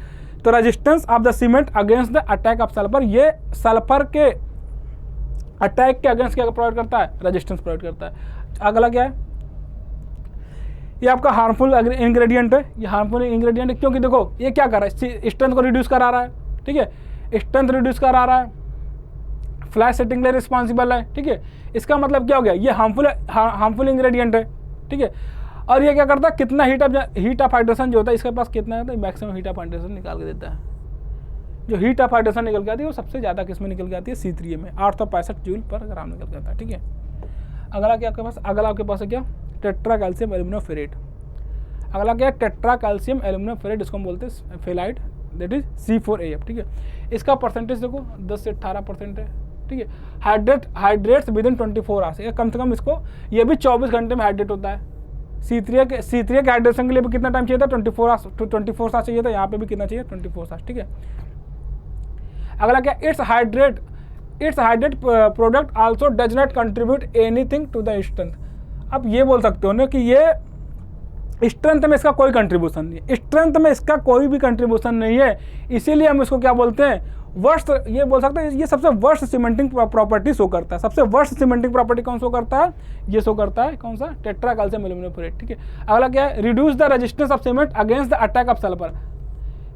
तो resistance of the cement against the attack of sulphur, ये सल्फर के अटैक के अगेंस्ट क्या प्रोवाइड करता है, रेजिस्टेंस प्रोवाइड करता है। अगला क्या है, ये आपका हार्मफुल इंग्रेडिएंट है। ये हार्मफुल इंग्रेडिएंट है क्योंकि देखो ये क्या कर रहा है, स्ट्रेंथ को रिड्यूस करा रहा है, ठीक है, स्ट्रेंथ रिड्यूस करा रहा है, फ्लैश सेटिंग लिए रिस्पॉन्सिबल है, ठीक है। इसका मतलब क्या हो गया, ये हार्मफुल इंग्रेडिएंट है, ठीक है। और ये क्या करता है, कितना हीट ऑफ हाइड्रेशन जो होता है इसके पास कितना होता है, मैक्सिमम हीट ऑफ हाइड्रेशन निकाल के देता है। जो हीट ऑफ हाइड्रेशन निकल के आती है वो सबसे ज़्यादा किस में निकल के आती है, C3A में 865 जूल पर ग्राम निकल के आता है, ठीक है। अगला क्या आपके पास है क्या, टेट्रा कैल्शियम एल्यूमिनियम फेरेट। अगला क्या है, टेट्रा कैल्शियम एल्यूमिनियम फेरेट, इसको हम बोलते हैं फेलाइट, दैट इज C4AF, ठीक है। इसका परसेंटेज देखो 10 से 18% है, ठीक है। हाइड्रेट्स विद इन 24 आवर्स, कम से कम इसको, ये भी 24 घंटे में हाइड्रेट होता है। C3A के हाइड्रेशन के लिए भी कितना टाइम चाहिए था, 24 आवर्स चाहिए था, यहाँ पे भी कितना चाहिए, 24 आवर्स, ठीक है। अगला क्या, its hydrate product also does not contribute anything to the strength. अब ये बोल सकते हो ना कि ये स्ट्रेंथ में इसका कोई कंट्रीब्यूशन नहीं है, स्ट्रेंथ में इसका कोई भी कंट्रीब्यूशन नहीं है, इसीलिए हम इसको क्या बोलते हैं, वर्स्ट, ये बोल सकते हैं ये सबसे वर्स्ट सीमेंटिंग प्रॉपर्टी शो करता है। सबसे वर्स्ट सीमेंटिंग प्रॉपर्टी कौन शो करता है, ये शो करता है कौन सा, टेट्रा कैल्शियम एल्यूमिनियम फेरेट, ठीक है। अगला क्या है, reduce the resistance of cement against the attack of sulphur.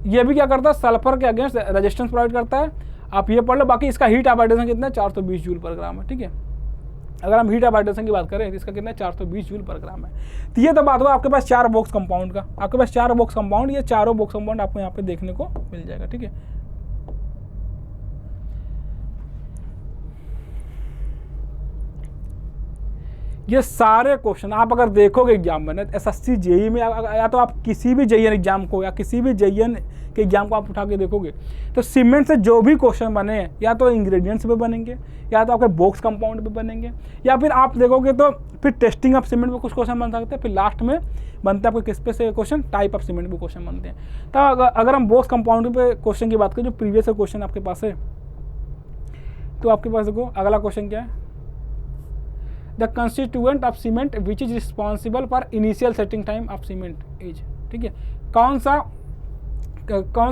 ये भी क्या करता है, सल्फर के अगेंस्ट रेजिस्टेंस प्रोवाइड करता है। आप ये पढ़ लो, बाकी इसका हीट ऑफ हाइड्रेशन कितना है, 420 जूल पर ग्राम है, ठीक है। अगर हम हीट ऑफ हाइड्रेशन की बात करें तो इसका कितना है, 420 जूल पर ग्राम है। तो ये तो बात हुआ आपके पास 4 बॉक्स कंपाउंड का, आपके पास 4 बॉक्स कंपाउंड, ये चारों बॉक्स कंपाउंड आपको यहाँ पे देखने को मिल जाएगा, ठीक है। ये सारे क्वेश्चन आप अगर देखोगे एग्जाम में, SSC JEE में, या तो आप किसी भी JEE एग्जाम को, या किसी भी JEE के एग्जाम को आप उठा के देखोगे तो सीमेंट से जो भी क्वेश्चन बने हैं या तो इंग्रेडिएंट्स पे बनेंगे, या तो आपके बॉक्स कंपाउंड पे बनेंगे, या फिर आप देखोगे तो फिर टेस्टिंग ऑफ सीमेंट पे कुछ क्वेश्चन बन सकते हैं, फिर लास्ट में बनता है आपको किस पे से क्वेश्चन, टाइप ऑफ सीमेंट पे क्वेश्चन बनते हैं। तो अगर हम बॉक्स कंपाउंड पे क्वेश्चन की बात करें, जो प्रीवियस क्वेश्चन आपके पास है, तो आपके पास देखो अगला क्वेश्चन क्या है, the constituent of cement which is responsible for initial setting time of cement is, ठीक है। कौन सा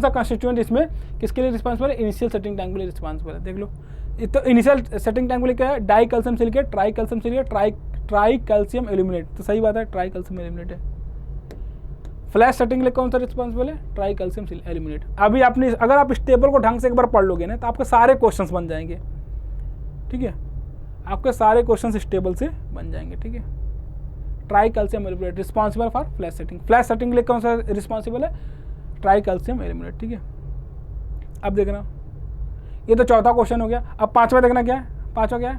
कंस्टिट्यूएंट इसमें किसके लिए रिस्पॉन्सिबल है, इनिशियल सेटिंग टाइम के लिए रिस्पॉन्सिबल है, देख लो। तो इनिशियल सेटिंग टाइम के लिए क्या है, di calcium silicate, tri calcium silicate, tri calcium aluminate, तो सही बात है, ट्राई कैल्शियम एल्यूमिनेट है। फ्लैश सेटिंग के लिए कौन सा रिस्पॉन्सिबल है, ट्राई कैल्शियम एल्यूमिनेट। अभी आपने, अगर आप इस टेबल को ढंग से एक बार पढ़ लोगे ना तो आपके सारे क्वेश्चंस बन जाएंगे, ठीक है, आपके सारे क्वेश्चन इस टेबल से बन जाएंगे, ठीक है। Tri calcium aluminate responsible for flash setting, flash setting के लिए कौन सा रिस्पॉन्सिबल है, ट्राई कैल्शियम एल्यूमिनेट, ठीक है। अब देखना, ये तो चौथा क्वेश्चन हो गया। अब पांचवा देखना क्या है, पांचवा क्या है,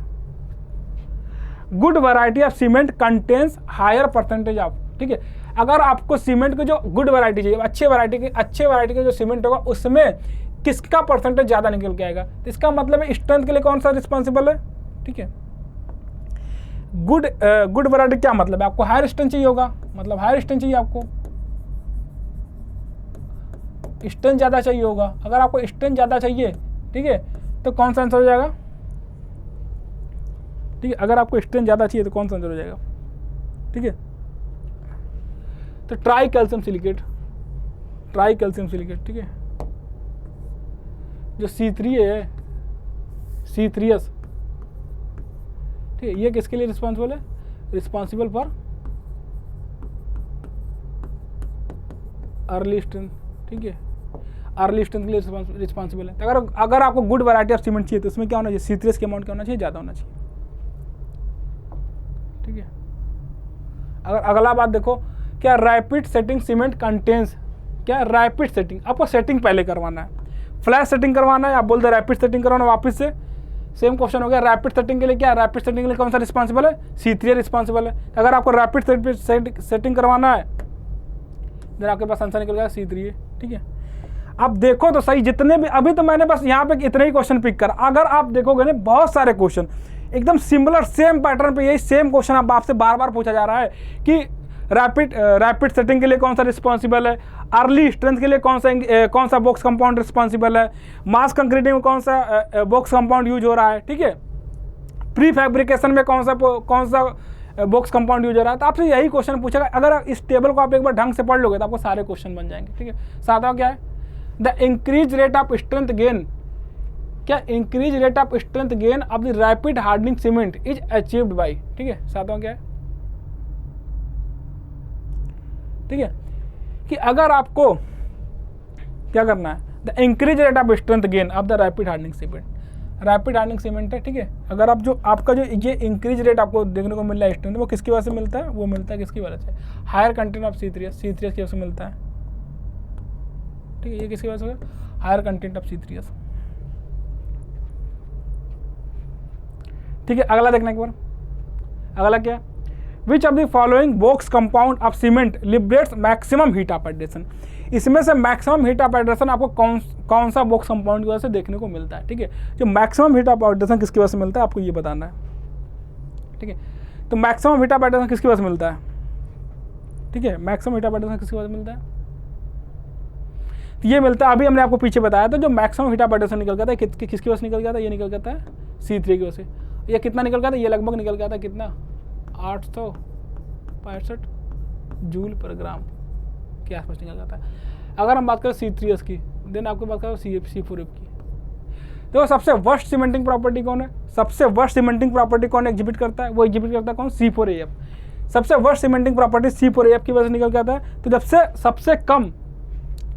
good variety of cement contains higher percentage of, ठीक है। अगर आपको सीमेंट की जो गुड वैरायटी चाहिए, अच्छे वैरायटी के जो सीमेंट होगा उसमें किसका परसेंटेज ज़्यादा निकल के आएगा, तो इसका मतलब है स्ट्रेंथ के लिए कौन सा रिस्पॉन्सिबल है, ठीक है। गुड वैरायटी क्या मतलब है, आपको हायर स्ट्रेंथ चाहिए होगा, मतलब हायर स्ट्रेंथ चाहिए, आपको स्ट्रेंथ ज़्यादा चाहिए होगा। अगर आपको स्ट्रेंथ ज़्यादा चाहिए, ठीक है, तो कौन सा आंसर हो जाएगा, ठीक है। अगर आपको स्ट्रेंथ ज़्यादा चाहिए तो कौन सा आंसर हो जाएगा, ठीक है। तो ट्राई कैल्शियम सिलिकेट, ठीक है। जो C3A है, C3S, ठीक है, ये किसके लिए रिस्पॉन्सिबल है, रिस्पॉन्सिबल फॉर अर्ली स्ट्रेंथ, ठीक है। अर्ली स्ट्रेंथ के लिए रिस्पॉन्सिबल है। तो अगर आपको गुड वैरायटी ऑफ सीमेंट चाहिए तो उसमें क्या होना चाहिए, C3S के अमाउंट क्या होना चाहिए, ज़्यादा होना चाहिए। ठीक है। अगर अगला बात देखो, क्या रैपिड सेटिंग सीमेंट कंटेन्स, क्या रैपिड सेटिंग, आपको सेटिंग पहले करवाना है, फ्लैश सेटिंग करवाना है, आप बोलते हैं रैपिड सेटिंग करवाना, वापस से सेम क्वेश्चन हो गया। रैपिड सेटिंग के लिए क्या, रैपिड सेटिंग के लिए कौन सा रिस्पॉन्सिबल है, C3 रिस्पॉन्सिबल है। अगर आपको रैपिड सेटिंग करवाना है देन आपके पास आंसर निकल गया C3 है। ठीक है। अब देखो तो सही, जितने भी, अभी तो मैंने बस यहाँ पे इतने ही क्वेश्चन पिक कर, अगर आप देखोगे ना बहुत सारे क्वेश्चन एकदम सिमिलर सेम पैटर्न पे, यही सेम क्वेश्चन अब आपसे बार बार पूछा जा रहा है कि रैपिड सेटिंग के लिए कौन सा रिस्पॉन्सिबल है, अर्ली स्ट्रेंथ के लिए कौन सा बॉक्स कंपाउंड रिस्पॉन्सिबल है, मास कंक्रीटिंग में कौन सा बॉक्स कंपाउंड यूज हो रहा है। ठीक है। प्री फैब्रिकेशन में कौन सा बॉक्स कंपाउंड यूज हो रहा है। तो आपसे यही क्वेश्चन पूछेगा। अगर इस टेबल को आप एक बार ढंग से पढ़ लोगे तो आपको सारे क्वेश्चन बन जाएंगे। ठीक है। सातवां क्या है, the increase rate of strength gain, क्या increase rate of strength gain of the rapid hardening cement is achieved by. ठीक है। सातवां क्या है, ठीक है, कि अगर आपको क्या करना है, the increase rate of strength gain of the rapid hardening cement, rapid hardening cement है। ठीक है। अगर आप जो आपका जो ये इंक्रीज रेट आपको देखने को मिल रहा है स्ट्रेंथ, वो किसकी वजह से मिलता है, वो मिलता है किसकी वजह से, हायर कंटेंट ऑफ C3S की वजह से मिलता है। ठीक है। ये किसकी वजह से, हायर कंटेंट ऑफ C3S। ठीक है। अगला देखना एक बार, अगला क्या, which of the following box compound of cement liberates maximum heat of hydration. इसमें से मैक्सिमम हीट ऑफ हाइड्रेशन आपको कौन सा बॉक्स कंपाउंड की वजह से देखने को मिलता है। ठीक है। जो मैक्सिमम हीट ऑफ हाइड्रेशन किसकी वजह से मिलता है आपको ये बताना है। ठीक है। तो मैक्सिमम हीट ऑफ हाइड्रेशन किसकी वजह से मिलता है, ठीक है, मैक्सिमम हीट ऑफ हाइड्रेशन किसकी वजह से मिलता है, तो ये मिलता है, अभी हमने आपको पीछे बताया था, जो मैक्सिमम हीट ऑफ हाइड्रेशन निकल गया था किसकी वजह से निकल गया था, ये निकल गया था C3 की वजह से। ये कितना निकल गया था, ये लगभग निकल गया था कितना, 865 जूल पर ग्राम के आसपास निकल जाता है। अगर हम बात करें C3S की, देन आपको बात करें C4F की। तो सबसे वर्स्ट सीमेंटिंग प्रॉपर्टी कौन है, सबसे वर्स्ट सीमेंटिंग प्रॉपर्टी कौन एग्जिबिट करता है, वो एग्जिबिट करता है कौन, C4AF। सबसे वर्स्ट सीमेंटिंग प्रॉपर्टी C4AF की वजह से निकल जाता है। तो जब से सबसे कम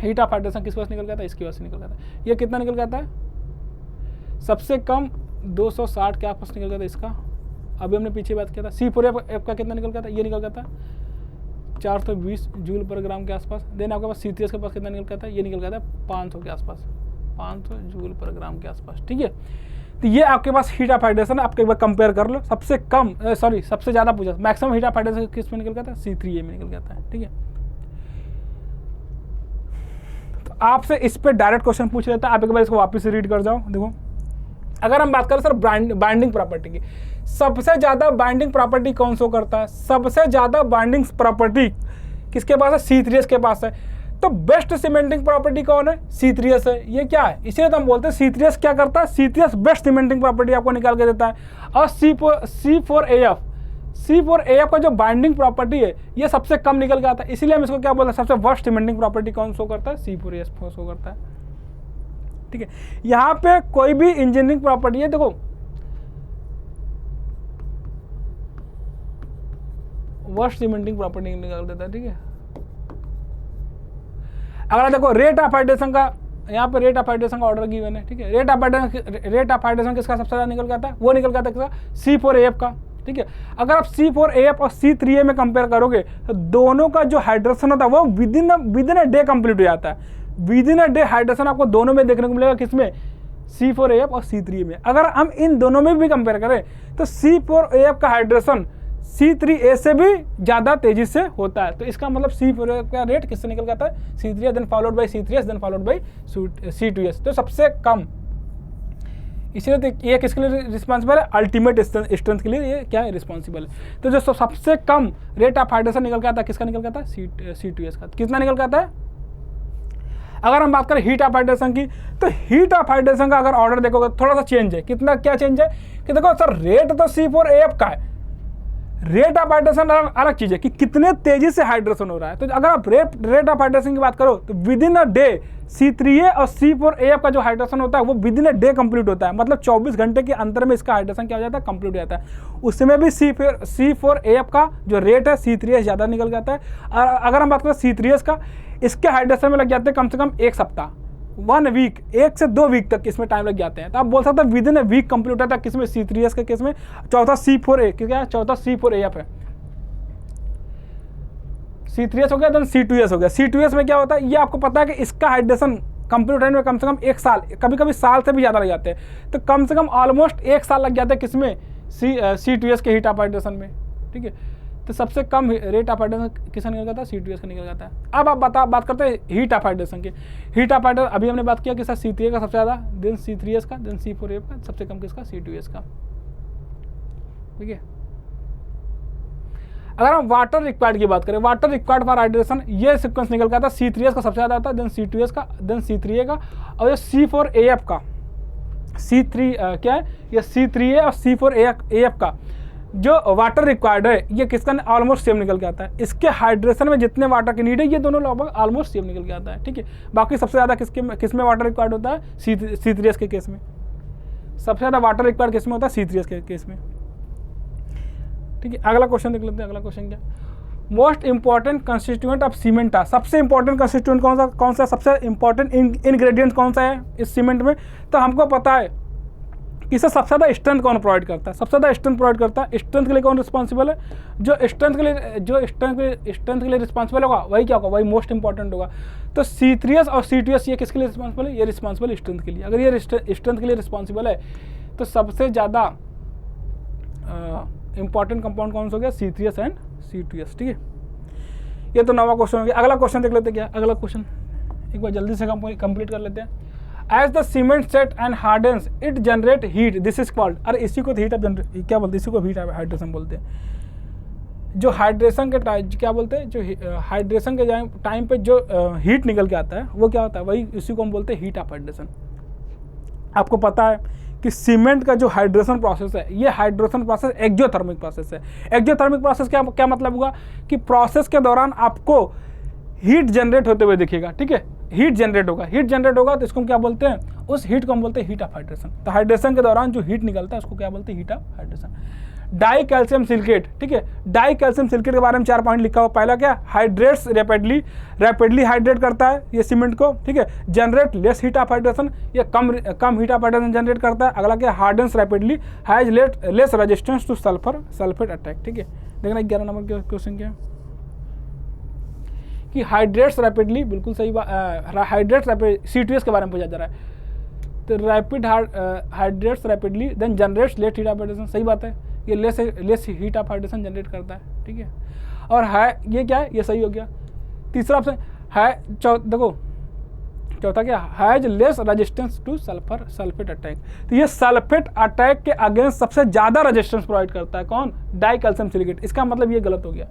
हीट ऑफ हाइड्रेशन किस वजह से निकल जाता है, इसकी वजह से निकल जाता है। ये कितना निकल जाता है, सबसे कम 260 के आसपास निकल जाता है इसका। अभी हमने पीछे बात किया था C4AF का कितना निकल गया था, ये निकल गया था 420 जूल पर ग्राम के आसपास। देन आपके पास C3S के पास कितना निकल गया था, ये निकल गया था 500 के आसपास, 500 जूल पर ग्राम के आसपास। ठीक है। तो ये आपके पास हीट ऑफ हाइड्रेशन, आपके एक बार कंपेयर कर लो। सबसे कम सबसे ज़्यादा पूछा, मैक्सिमम हीट ऑफ हाइड्रेशन किस में निकल गया था, C3A में निकल गया था। ठीक है। तो आपसे इस पर डायरेक्ट क्वेश्चन पूछ लेता है, आप एक बार इसको वापस से रीड कर जाओ। देखो, अगर हम बात करें सर बाइंडिंग प्रॉपर्टी की, सबसे ज़्यादा बाइंडिंग प्रॉपर्टी कौन सो करता है, सबसे ज़्यादा बाइंडिंग प्रॉपर्टी किसके पास है, C3S के पास है। तो बेस्ट सीमेंटिंग प्रॉपर्टी कौन है, C3S है। ये क्या है, इसलिए तो हम बोलते हैं C3S क्या करता है, C3S बेस्ट सीमेंटिंग प्रॉपर्टी आपको निकाल के देता है। और C4AF का जो बाइंडिंग प्रॉपर्टी है ये सबसे कम निकल के आता है, इसीलिए हम इसको क्या बोलते हैं, सबसे वर्स्ट सीमेंटिंग प्रॉपर्टी कौन शो करता है, C4AF शो करता है। ठीक है। यहाँ पे कोई भी इंजीनियरिंग प्रॉपर्टी है, देखो वर्स्ट सीमेंटिंग प्रॉपर्टी निकाल देता है। ठीक है। अगर देखो रेट ऑफ हाइड्रेशन का, यहाँ पे रेट ऑफ हाइड्रेशन का ऑर्डर गिवन है। ठीक है। रेट ऑफ हाइड्रेशन किसका सबसे ज़्यादा निकल जाता है, वो निकल जाता है किसका, C4AF का। ठीक है। अगर आप C4AF और C3A में कंपेयर करोगे तो दोनों का जो हाइड्रेशन होता है वो with in a day complete हो जाता है। With in a day hydration आपको दोनों में देखने को मिलेगा, किसमें, C4AF और C3A में। अगर हम इन दोनों में भी कंपेयर करें तो C4AF का हाइड्रेशन C3A से भी ज़्यादा तेजी से होता है। तो इसका मतलब C4AF का रेट किससे निकल जाता है, C3A, then followed by C3S, then followed by C2S। तो सबसे कम, इसलिए तो ये किसके लिए रिस्पॉन्सिबल है, अल्टीमेट स्ट्रेंथ के लिए ये क्या है, रिस्पॉन्सिबल है। तो जो सबसे कम रेट ऑफ हाइड्रेशन निकल के आता है, किसका निकल के आता है, C2S का। कितना निकल के आता है। अगर हम बात करें हीट ऑफ हाइड्रेशन की, तो हीट ऑफ हाइड्रेशन का अगर ऑर्डर देखोगे थोड़ा सा चेंज है। कितना, क्या चेंज है कि देखो सर रेट तो C4AF का है, रेट ऑफ हाइड्रेशन अलग चीज़ है कि कितने तेजी से हाइड्रेशन हो रहा है। तो अगर आप रेट ऑफ हाइड्रेशन की बात करो तो with in a day C3A और C4AF का जो हाइड्रेशन होता है वो with in a day complete होता है। मतलब 24 घंटे के अंतर में इसका हाइड्रेशन क्या हो जाता है, कंप्लीट हो जाता है। उसमें भी C4AF का जो रेट है C3S ज़्यादा निकल जाता है। और अगर हम बात करें C3S का, इसके हाइड्रेशन में लग जाते हैं कम से कम 1 सप्ताह। 1 वीक, 1 से 2 वीक तक इसमें टाइम लग जाते हैं। तो आप बोल सकते हैं within a week complete होता है किसमें, C3S के केस में। चौथा C4A, क्या है, चौथा C4AF है। C3S हो गया, देन C2S हो गया। C2S में क्या होता है, ये आपको पता है कि इसका हाइड्रेशन कंप्लीट होने में कम से कम 1 साल, कभी कभी साल से भी ज़्यादा लग जाते हैं। तो कम से कम ऑलमोस्ट 1 साल लग जाते हैं किसमें, C2S के हीट ऑफ हाइड्रेशन में, ठीक है। तो सबसे कम रेट ऑफ हाइड्रेशन किसका निकल जाता है, C2S का निकल जाता है। अब आप बात करते हैं हीट ऑफ हाइड्रेशन की। हीट ऑफ हाइड्रेशन अभी हमने बात किया कि सर C3A का सबसे ज़्यादा, देन C3S का, देन C4A का, सबसे कम किसका, C2S का, ठीक है। अगर हम वाटर रिक्वायर्ड की बात करें, वाटर रिक्वायर्ड फॉर हाइड्रेशन, ये सीक्वेंस निकल का था, C3S का सबसे ज़्यादा आता है, देन C2S का, देन C3A का, और ये C4AF का, क्या है ये C3A और C4AF का जो वाटर रिक्वायर्ड है, ये किसका ऑलमोस्ट सेम निकल के आता है। इसके हाइड्रेशन में जितने वाटर की नीड है, ये दोनों लगभग ऑलमोस्ट सेम निकल के आता है, ठीक है। बाकी सबसे ज़्यादा किसमें वाटर रिक्वायर्ड होता है, C3S के केस में। सबसे ज़्यादा वाटर रिक्वायर्ड किस में होता है, C3S के केस में, ठीक है। अगला क्वेश्चन देख लेते हैं। अगला क्वेश्चन क्या, most important constituent of cement. सबसे इंपॉर्टेंट कंस्टिट्यूएंट कौन सा सबसे इंपॉर्टेंट इंग्रेडिएंट कौन सा है इस सीमेंट में। तो हमको पता है कि इसे सबसे ज़्यादा स्ट्रेंथ कौन प्रोवाइड करता है, सबसे ज़्यादा स्ट्रेंथ प्रोवाइड करता है। स्ट्रेंथ के लिए कौन रिस्पॉन्सिबल है, जो स्ट्रेंथ के लिए रिस्पॉन्सिबल होगा वही क्या होगा, वही मोस्ट इंपॉर्टेंट होगा। तो C3S और C2S ये किसके लिए रिस्पॉन्सिबल है, ये रिस्पॉन्सिबल स्ट्रेंथ के लिए। अगर ये स्ट्रेंथ के लिए रिस्पॉन्सिबल है तो सबसे ज़्यादा इंपॉर्टेंट कंपाउंड कौन सा हो गया, C3S एंड C2S, ठीक है। ये तो 9वां क्वेश्चन हो गया। अगला क्वेश्चन देख लेते हैं। क्या अगला क्वेश्चन, एक बार जल्दी से कंप्लीट कर लेते हैं। As the cement set and hardens it generate heat, this is called, अरे इसी को हीट ऑफ जनरेट क्या बोलते हैं, इसी को हीट हाइड्रेशन बोलते हैं। जो हाइड्रेशन के क्या बोलते हैं, जो हाइड्रेशन के टाइम पे जो हीट निकल के आता है वो क्या होता है, वही इसी को हम बोलते हैं हीट ऑफ हाइड्रेशन। आपको पता है कि सीमेंट का जो हाइड्रेशन प्रोसेस है, ये हाइड्रेशन प्रोसेस एक्सोथर्मिक प्रोसेस है। एक्सोथर्मिक प्रोसेस क्या मतलब होगा कि प्रोसेस के दौरान आपको हीट जनरेट होते हुए दिखेगा, ठीक है। हीट जनरेट होगा तो इसको हम क्या बोलते हैं, उस हीट को हम बोलते हैं हीट ऑफ हाइड्रेशन। तो हाइड्रेशन के दौरान जो हीट निकलता है उसको क्या बोलते हैं, heat of hydration. Die calcium silicate, ठीक है। डाई कैल्शियम सिलिकेट के बारे में 4 पॉइंट लिखा हुआ। पहला क्या, हाइड्रेट्स रैपिडली हाइड्रेट करता है ये सीमेंट को, ठीक है। Generate less heat of hydration, ये कम हीट ऑफ हाइड्रेशन जनरेट करता है। अगला क्या, hardens rapidly, has less resistance to sulphate attack, ठीक है। देखना 11 नंबर के क्वेश्चन क्या है कि हाइड्रेट्स रैपिडली, बिल्कुल सही बात, हाइड्रेट्स रैपिड C2S के बारे में पूछा जा रहा है। तो rapid hydrates rapidly then generates less heat of hydration, सही बात है, ये less heat of hydration generate करता है, ठीक है। और है ये क्या है, ये सही हो गया। तीसरा ऑप्शन है, देखो चौथा क्या, has less resistance to sulphate attack. तो ये सल्फेट अटैक के अगेंस्ट सबसे ज़्यादा रेजिस्टेंस प्रोवाइड करता है कौन, डाई कैल्शियम सिलिकेट। इसका मतलब ये गलत हो गया,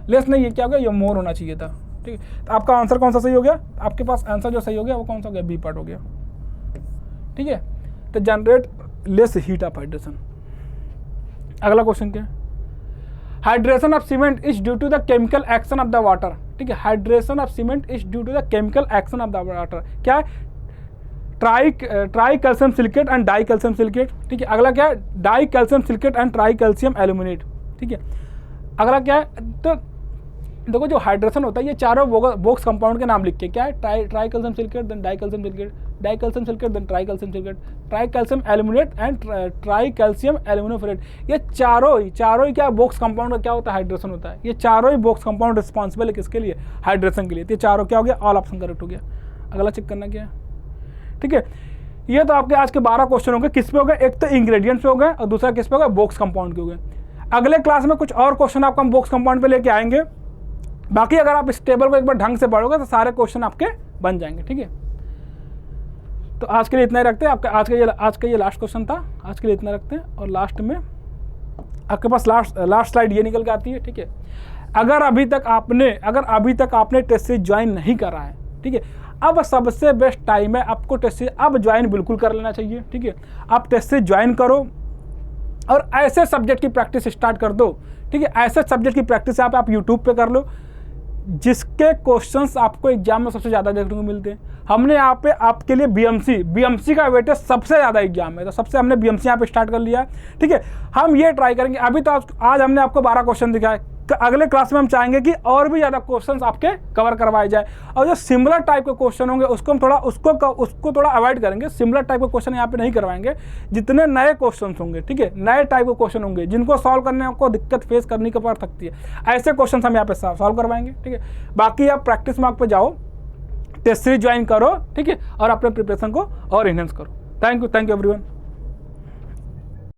लेस नहीं, ये क्या हो गया, ये मोर होना चाहिए था, ठीक है। तो आपका आंसर कौन सा सही हो गया, आपके पास आंसर जो सही हो गया वो कौन सा हो गया, बी पार्ट हो गया, ठीक है। तो generate less heat of hydration. अगला क्वेश्चन क्या है, hydration of cement is due to the chemical action of the water, ठीक है। Hydration of cement is due to the chemical action of the water, क्या है, tri calcium silicate and di calcium silicate, ठीक है। अगला क्या है, di calcium silicate and tri calcium aluminate, ठीक है। अगला क्या है, तो देखो जो हाइड्रेशन होता है ये चारों बॉक्स कंपाउंड के नाम लिख के, क्या है, tri calcium silicate, then di calcium silicate, di calcium silicate, then tri calcium silicate, tri calcium aluminate and tri calcium aluminoferrite. ये चारों ही क्या बॉक्स कंपाउंड का क्या होता है, हाइड्रेशन होता है। ये चारों ही बॉक्स कंपाउंड रिस्पॉन्सिबल है किसके लिए, हाइड्रेशन के लिए। तो ये चारों क्या हो गया, ऑल ऑप्शन करेक्ट हो गया। अगला चेक करना क्या है, ठीक है। ये तो आपके आज के 12 क्वेश्चन हो गए, किस पे हो गए, एक तो इंग्रेडिएंट्स पे हो गए और दूसरा किस पे हो गया, बॉक्स कंपाउंड के हो गए। अगले क्लास में कुछ और क्वेश्चन आपको हम बॉक्स कंपाउंड पे लेके आएंगे। बाकी अगर आप इस टेबल को एक बार ढंग से पढ़ोगे तो सारे क्वेश्चन आपके बन जाएंगे, ठीक है। तो आज के लिए इतना ही रखते हैं। आपका आज का ये लास्ट क्वेश्चन था, आज के लिए इतना रखते हैं। और लास्ट में आपके पास लास्ट स्लाइड ये निकल के आती है, ठीक है। अगर अभी तक आपने टेस्ट सीरीज ज्वाइन नहीं करा है, ठीक है, अब सबसे बेस्ट टाइम है आपको टेस्ट सीरीज अब ज्वाइन बिल्कुल कर लेना चाहिए, ठीक है। आप टेस्ट सीरीज ज्वाइन करो और ऐसे सब्जेक्ट की प्रैक्टिस स्टार्ट कर दो, ठीक है। ऐसे सब्जेक्ट की प्रैक्टिस आप यूट्यूब पे कर लो जिसके क्वेश्चंस आपको एग्जाम में सबसे ज़्यादा देखने को मिलते हैं। हमने यहाँ पे आपके लिए बीएमसी का वेटेज सबसे ज़्यादा एग्जाम है, तो सबसे हमने बीएमसी यहाँ पे स्टार्ट कर लिया है, ठीक है। हम ये ट्राई करेंगे। अभी तो आज हमने आपको 12 क्वेश्चन दिखाए, अगले क्लास में हम चाहेंगे कि और भी ज़्यादा क्वेश्चंस आपके कवर करवाए जाए, और जो सिमिलर टाइप के क्वेश्चन होंगे उसको हम थोड़ा उसको थोड़ा अवॉइड करेंगे। सिमिलर टाइप के क्वेश्चन यहाँ पे नहीं करवाएंगे। जितने नए क्वेश्चन होंगे, ठीक है, नए टाइप के क्वेश्चन होंगे जिनको सॉल्व करने को दिक्कत फेस करनी पड़ सकती है, ऐसे क्वेश्चन हम यहाँ पे सॉल्व करवाएंगे, ठीक है। बाकी आप प्रैक्टिस मार्क पे जाओ, टेस्ट सीरीज ज्वाइन करो, ठीक है, और अपने प्रिपरेशन को और इनहेंस करो। Thank you everyone.